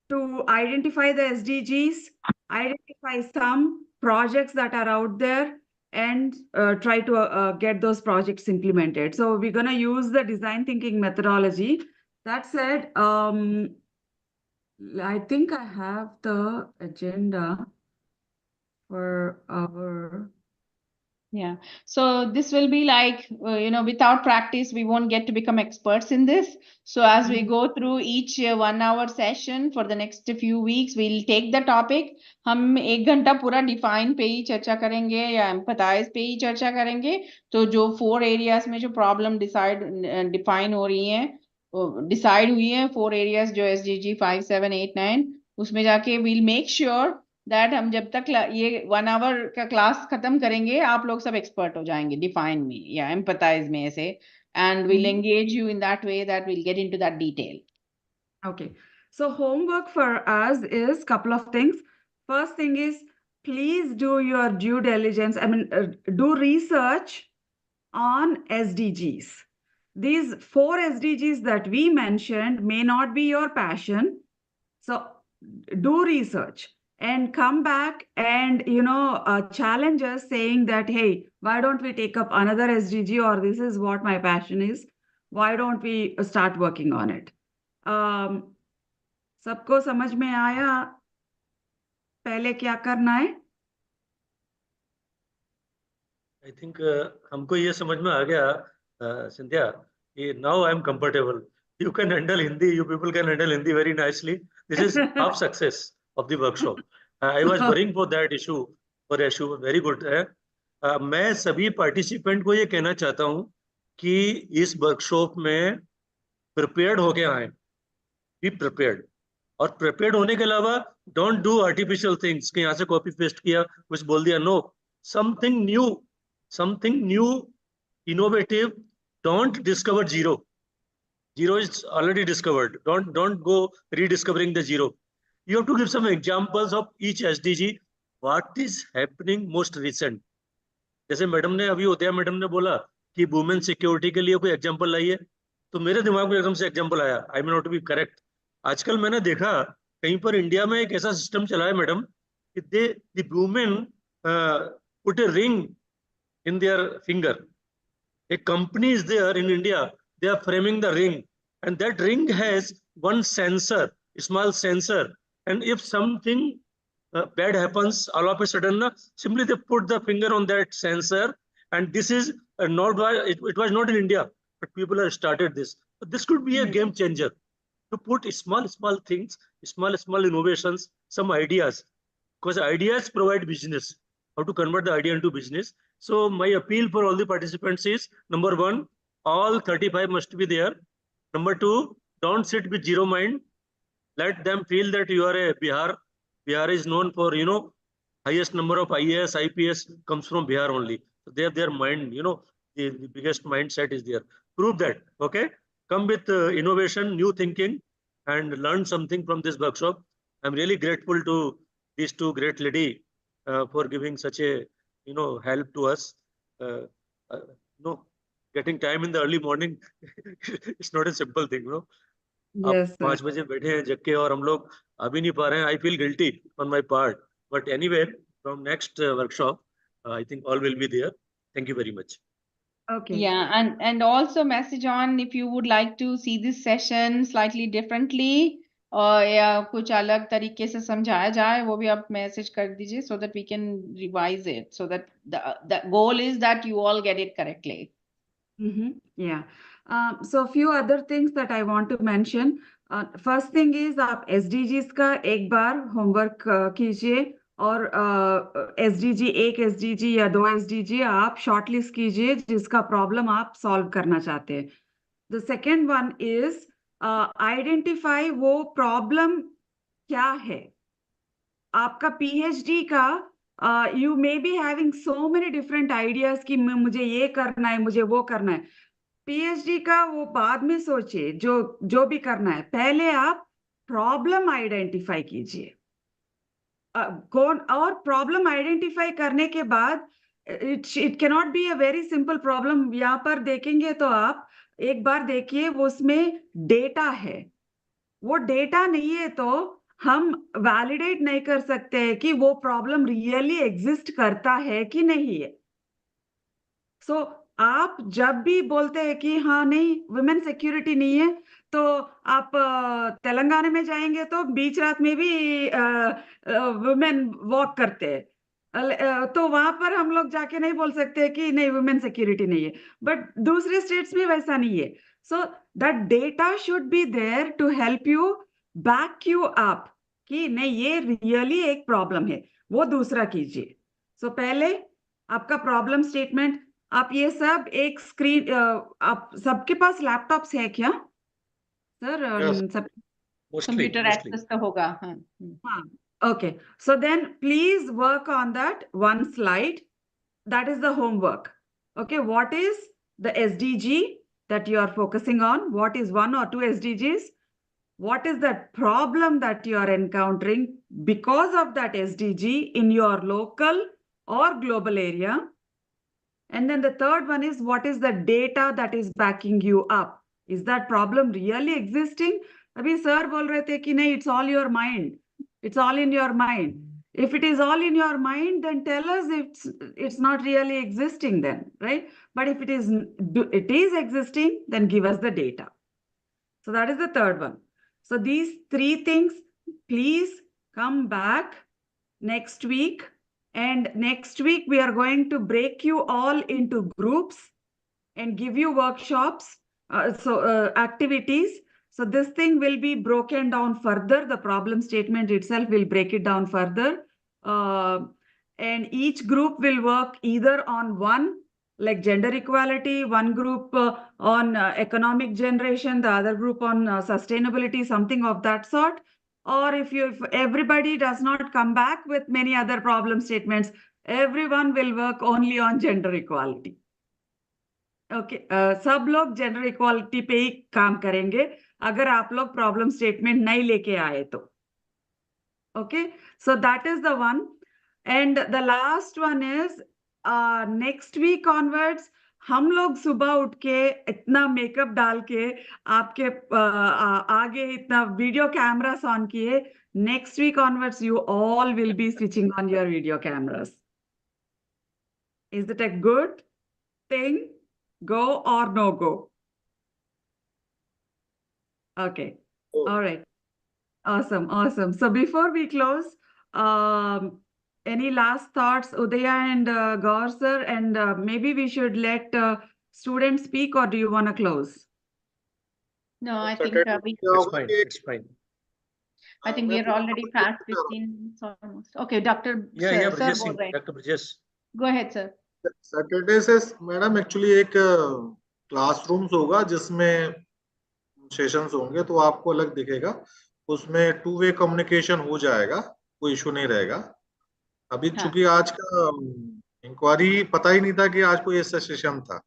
To identify the SDGs, identify some projects that are out there, and try to get those projects implemented. So we're going to use the design thinking methodology. That said, I think I have the agenda for our. Yeah. So this will be like, without practice, we won't get to become experts in this. So as we go through each 1 hour session for the next few weeks, we'll take the topic. हम 1 घंटा पूरा define पे ही चर्चा करेंगे या empathize पे ही चर्चा करेंगे. तो जो 4 areas में जो problem define हो रही हैं, decide हुई हैं 4 areas जो SDG 5, 7, 8, 9, उसमें जाके we'll make sure दैट हम जब तक ये 1 आवर का क्लास खत्म करेंगे, आप लोग सब एक्सपर्ट हो जाएंगे डिफाइन में या एम्पथाइज में ऐसे, and will engage you in that way that will get into that detail. Okay, so homework for us is couple of things. First thing is, please do your due diligence. I mean, do research on SDGs. These 4 SDGs that we mentioned may not be your passion. So do research and come back and, challenge us saying that, hey, why don't we take up another SDG, or this is what my passion is. Why don't we start working on it? सबको समझ में आया पहले क्या करना है? I think हमको ये समझ में आ गया, Cynthia. Now I am comfortable. You can handle Hindi. You people can handle Hindi very nicely. This is half success of the workshop. I was worrying for that issue. Very good है. मैं सभी participant को ये कहना चाहता हूँ कि इस वर्कशॉप में प्रिपेयर्ड होके आए. Be prepared. और प्रिपेयर्ड होने के अलावा डोंट डू आर्टिफिशियल थिंग्स कि यहाँ से कॉपी पेस्ट किया, कुछ बोल दिया. No, something new, innovative. Don't discover zero. Zero is already discovered. Don't go rediscovering the zero. You have to give some examples of each SDG. What is happening most recent? जैसे madam ने अभी उदया madam ने बोला कि women security के लिए कोई एग्जांपल लाइए, तो मेरे दिमाग में एकदम से एग्जांपल आया. आई मे नॉट बी करेक्ट. आजकल मैंने देखा कहीं पर इंडिया में एक ऐसा सिस्टम चला है मैडम कि the women put a ring in their finger. A company is there in India. They are framing the ring, and that ring has one sensor, small sensor. And if something bad happens, all of a sudden, simply they put the finger on that sensor. And this is not why it was not in India, but people have started this. But this could be a game changer to put small things, small innovations, some ideas, because ideas provide business. How to convert the idea into business. So my appeal for all the participants is, number 1, all 35 must be there. Number 2, don't sit with zero mind. Let them feel that you are a Bihar. Bihar is known for, highest number of IAS, IPS comes from Bihar only. So they have their mind, the biggest mindset is there. Prove that, okay? Come with innovation, new thinking, and learn something from this workshop. I'm really grateful to these 2 great ladies for giving such a, help to us. Getting time in the early morning, it's not a simple thing, Yes, आप 5 बजे बैठे हैं जग के और हम लोग अभी नहीं पा रहे हैं. I feel guilty on my part, but anyway, from next workshop, I think all will be there. Thank you very much. Okay. Yeah, and also message on if you would like to see this session slightly differently or या कुछ अलग तरीके से समझाया जाए वो भी आप message कर दीजिए so that we can revise it so that the goal is that you all get it correctly. Yeah. So few other things that I want to mention. First thing is आप SDGs का एक बार homework कीजिए और SDG एक SDG या दो SDG आप shortlist कीजिए जिसका problem आप solve करना चाहते हैं. The second one is identify वो problem क्या है. आपका PhD का you may be having so many different ideas कि मुझे ये करना है मुझे वो करना है. PhD का वो बाद में सोचिए जो भी करना है पहले आप प्रॉब्लम आइडेंटिफाई कीजिए कौन और प्रॉब्लम आइडेंटिफाई करने के बाद it can not be a very simple problem यहाँ पर देखेंगे तो आप एक बार देखिए वो उसमें डेटा है वो डेटा नहीं है तो हम वैलिडेट नहीं कर सकते हैं कि वो प्रॉब्लम रियली एग्जिस्ट करता है कि नहीं है सो आप जब भी बोलते हैं कि हाँ नहीं वुमेन सिक्योरिटी नहीं है तो आप तेलंगाना में जाएंगे तो बीच रात में भी वुमेन वॉक करते हैं तो वहां पर हम लोग जाके नहीं बोल सकते कि नहीं वुमेन सिक्योरिटी नहीं है बट दूसरे स्टेट्स में वैसा नहीं है so that data should be there to help you back you up कि नहीं ये रियली एक प्रॉब्लम है वो दूसरा कीजिए सो पहले आपका प्रॉब्लम स्टेटमेंट आप ये सब एक स्क्रीन आप सबके पास लैपटॉप्स है क्या सर Yes, सब mostly. Computer access तो होगा हाँ. हाँ okay so then please work on that one slide that is the homework okay what is the SDG that you are focusing on what is one or two SDGs what is that problem that you are encountering because of that SDG in your local or global area. And then the third one is what is the data that is backing you up? Is that problem really existing? Abhi sir bol rahe the ki nahi, it's all your mind. It's all in your mind. If it is all in your mind, then tell us it's not really existing then, right? But if it is existing, then give us the data. So that is the third one. So these three things, please come back next week. And next week, we are going to break you all into groups and give you workshops, activities. So this thing will be broken down further. The problem statement itself will break it down further. And each group will work either on one, like gender equality, one group on economic generation, the other group on sustainability, something of that sort. Or if everybody does not come back with many other problem statements, everyone will work only on gender equality. Okay सब लोग gender equality पे ही काम करेंगे अगर आप लोग problem statement नहीं लेके आए तो okay so that is the one and the last one is next week onwards हम लोग सुबह उठ के इतना मेकअप डाल के आपके आगे इतना वीडियो कैमरास ऑन किए next week onwards you all will be switching on your video cameras is it a good thing Go or no go? Okay. All right. Awesome. Awesome. So before we close, any last thoughts, Udaya and Gaur sir, and maybe we should let students speak, or do you want to close? No, I think It's fine. It's fine. I think we are already past 15 minutes almost. Okay, Dr. Yeah, Sir Brajesh बोल Singh, रहे हैं. Dr. Brajesh. Go ahead, sir. Saturday से madam actually एक classrooms होगा जिसमें sessions होंगे तो आपको अलग दिखेगा उसमें टू वे कम्युनिकेशन हो जाएगा कोई इशू नहीं रहेगा अभी चूंकि आज का इंक्वायरी पता ही नहीं था कि आज कोई ऐसा सेशन था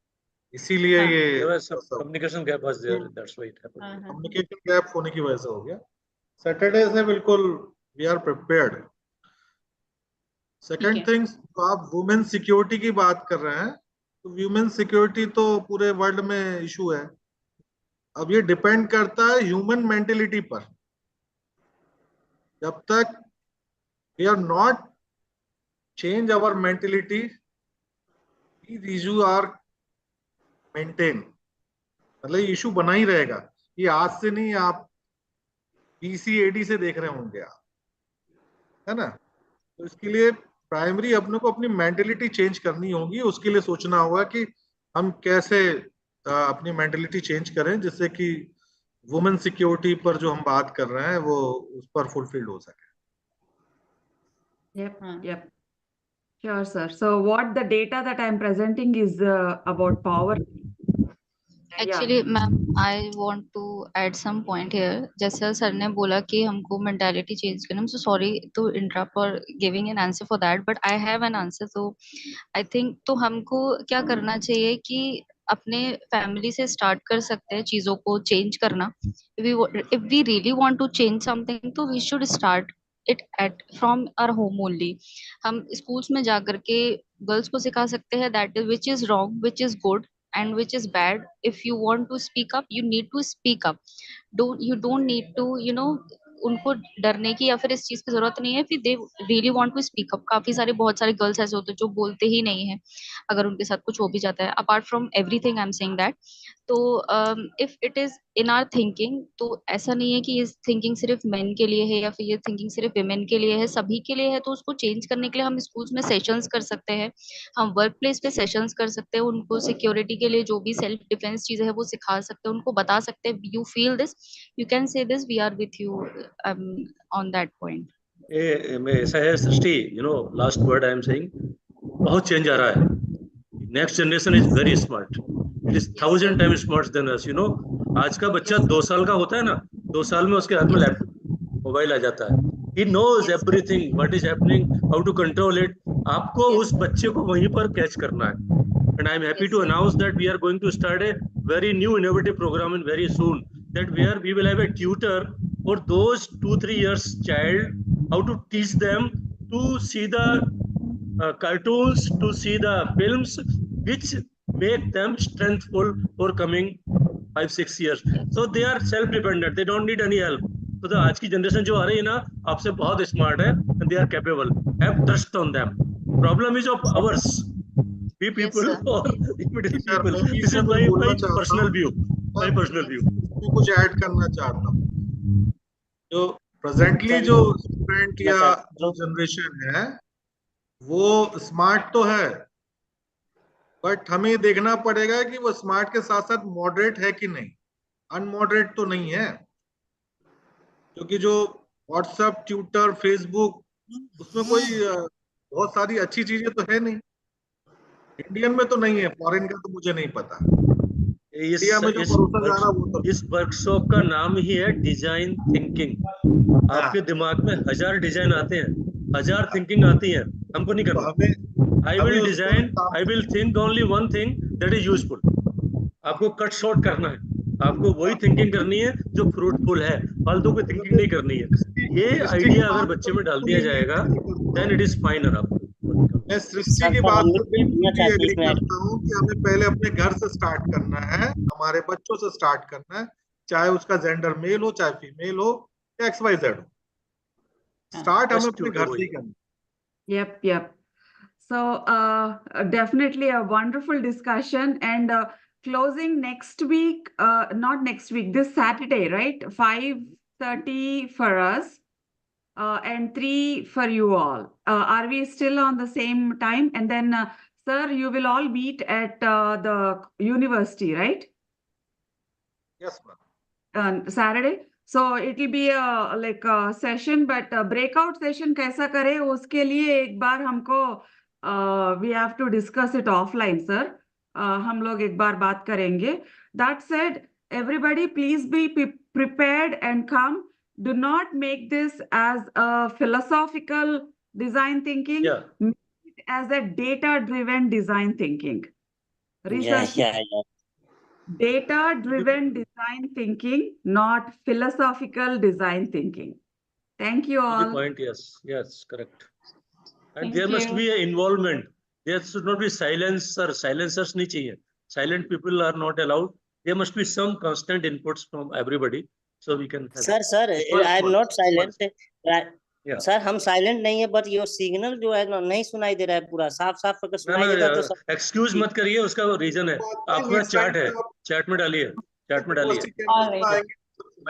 इसीलिए ये communication gap was there that's why it happened communication gap होने की वजह से हो गया सैटरडे से बिल्कुल we are prepared second thing आप वुमेन सिक्योरिटी की बात कर रहे हैं तो वुमेन सिक्योरिटी तो पूरे वर्ल्ड में इशू है अब ये डिपेंड करता है ह्यूमन मेंटेलिटी पर जब तक we are not change our mentality these issues are maintain, मतलब ये इशू बना ही रहेगा। ये आज से नहीं, आप PCAD से देख रहे होंगे आप, है ना। तो इसके लिए प्राइमरी अपने को अपनी मेंटेलिटी चेंज करनी होगी, उसके लिए सोचना होगा कि हम कैसे अपनी मेंटेलिटी चेंज करें जिससे कि वुमेन सिक्योरिटी पर जो हम बात कर रहे हैं वो उस पर फुलफिल्ड हो सके। Yep. Sure, sir. So what the data that I'm presenting is about poverty. Actually, ma'am, I want to add some point here. जैसा सर ने बोला कि हमको mentality change करना, I'm so sorry to interrupt or giving an answer for that, but I have an answer. So I think तो हमको क्या करना चाहिए कि अपने फैमिली से स्टार्ट कर सकते हैं चीजों को चेंज करना. If we really want to change something, तो we should start it at from our home only. हम स्कूल्स में जा करके गर्ल्स को सिखा सकते हैं that is which is wrong, which is good and which is bad. If you want to speak up, you need to speak up. You don't need to उनको डरने की या फिर इस चीज की जरूरत नहीं है. फिर they really want to speak up. काफी सारे बहुत सारे गर्ल्स ऐसे होते हैं जो बोलते ही नहीं है अगर उनके साथ कुछ हो भी जाता है. Apart from everything I am saying that. तो if it is in our thinking, तो ऐसा नहीं है कि ये थिंकिंग सिर्फ मेन के लिए है या फिर ये थिंकिंग सिर्फ विमेन के लिए है, सभी के लिए है. तो उसको चेंज करने के लिए हम स्कूल्स में सेशंस कर सकते हैं, हम वर्क प्लेस पे सेशंस कर सकते हैं, उनको सिक्योरिटी के लिए जो भी सेल्फ डिफेंस चीजें है वो सिखा सकते हैं, उनको बता सकते हैं you feel this, you can say this, we are with you on that point. ऐसा है Srishti, last word I am saying, बहुत चेंज आ रहा है. Next generation is very smart, it is 1000 times smart than us. आज का बच्चा 2 साल का होता है ना, 2 साल में उसके हाथ में लैपटॉप मोबाइल आ जाता है. He knows everything what is happening, how to control it. आपको उस बच्चे को वहीं पर कैच करना है. And I am happy to announce that we are going to start a very new innovative program in very soon, that where we will have a tutor for those 2-3 years child, how to teach them to see the cartoons, to see the films which make them strengthful for coming 5-6 years. So they are self-dependent, they don't need any help. So the आज की generation जो आ रही है ना, आपसे बहुत smart है, and they are capable. Have trust on them. Problem is of ours. We people or middle people. This is my personal view. My personal view. मैं कुछ ऐड करना चाहता हूँ. जो प्रेजेंटली जो स्टूडेंट या जो जनरेशन है वो स्मार्ट तो है, बट हमें देखना पड़ेगा कि वो स्मार्ट के साथ साथ मॉडरेट है कि नहीं. अनमॉडरेट तो नहीं है, क्योंकि जो व्हाट्सएप, ट्विटर, फेसबुक, उसमें कोई बहुत सारी अच्छी चीजें तो है नहीं. इंडियन में तो नहीं है, फॉरेन का तो मुझे नहीं पता. इंडिया में जो परोसा जा रहा वो तो. इस वर्कशॉप का नाम ही है डिजाइन थिंकिंग. आपके दिमाग में 1000 डिजाइन आते हैं, 1000 थिंकिंग आती है, हमको नहीं करना. I will design, I will think only one thing that is useful. आपको कट शॉर्ट करना है, आपको वही थिंकिंग करनी है जो फ्रूटफुल है, फालतू की थिंकिंग नहीं करनी है. ये आइडिया अगर बच्चे में डाल दिया जाएगा देन इट इज फाइन. आप मैं सृष्टि की बात से बिल्कुल एग्री करता हूँ कि हमें पहले अपने घर से स्टार्ट करना है, हमारे बच्चों से स्टार्ट करना है, चाहे उसका जेंडर मेल हो, चाहे फीमेल हो, या XYZ हो. स्टार्ट हमें अपने घर से ही करना. Yep. So definitely a wonderful discussion, and closing next week, not next week, this Saturday, right? 5:30 for us. And 3 for you all. Are we still on the same time? And then, sir, you will all meet at the university, right? Yes, ma'am. Saturday. So it will be like a session, but breakout session कैसा करें उसके लिए एक बार हमको we have to discuss it offline, sir. हम लोग एक बार बात करेंगे. That said, everybody please be prepared and come. Do not make this as a philosophical design thinking. Yeah. Make it as a data-driven design thinking. Research. Yeah. Data-driven design thinking, not philosophical design thinking. Thank you all. Good point. Yes, correct. And there must be an involvement. There should not be silencers नहीं चाहिए. Silent people are not allowed. There must be some constant inputs from everybody, so we can have. Sir, I am not silent. Yeah. Sir हम silent नहीं है but your signal जो है ना नहीं सुनाई दे रहा है पूरा साफ साफ अगर ना सुनाई देता तो सब एक्सक्यूज मत करिए, उसका रीजन है। आपके पास चैट है, चैट में डालिए, चैट में डालिए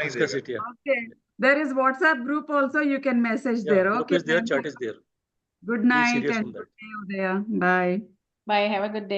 इसका seat. Okay. There is WhatsApp group also. You can message Yeah, there. group Okay. is there, ma'am. chat is there. Good Be night serious and on that. good day, Udaya. Bye. Bye. Have a good day.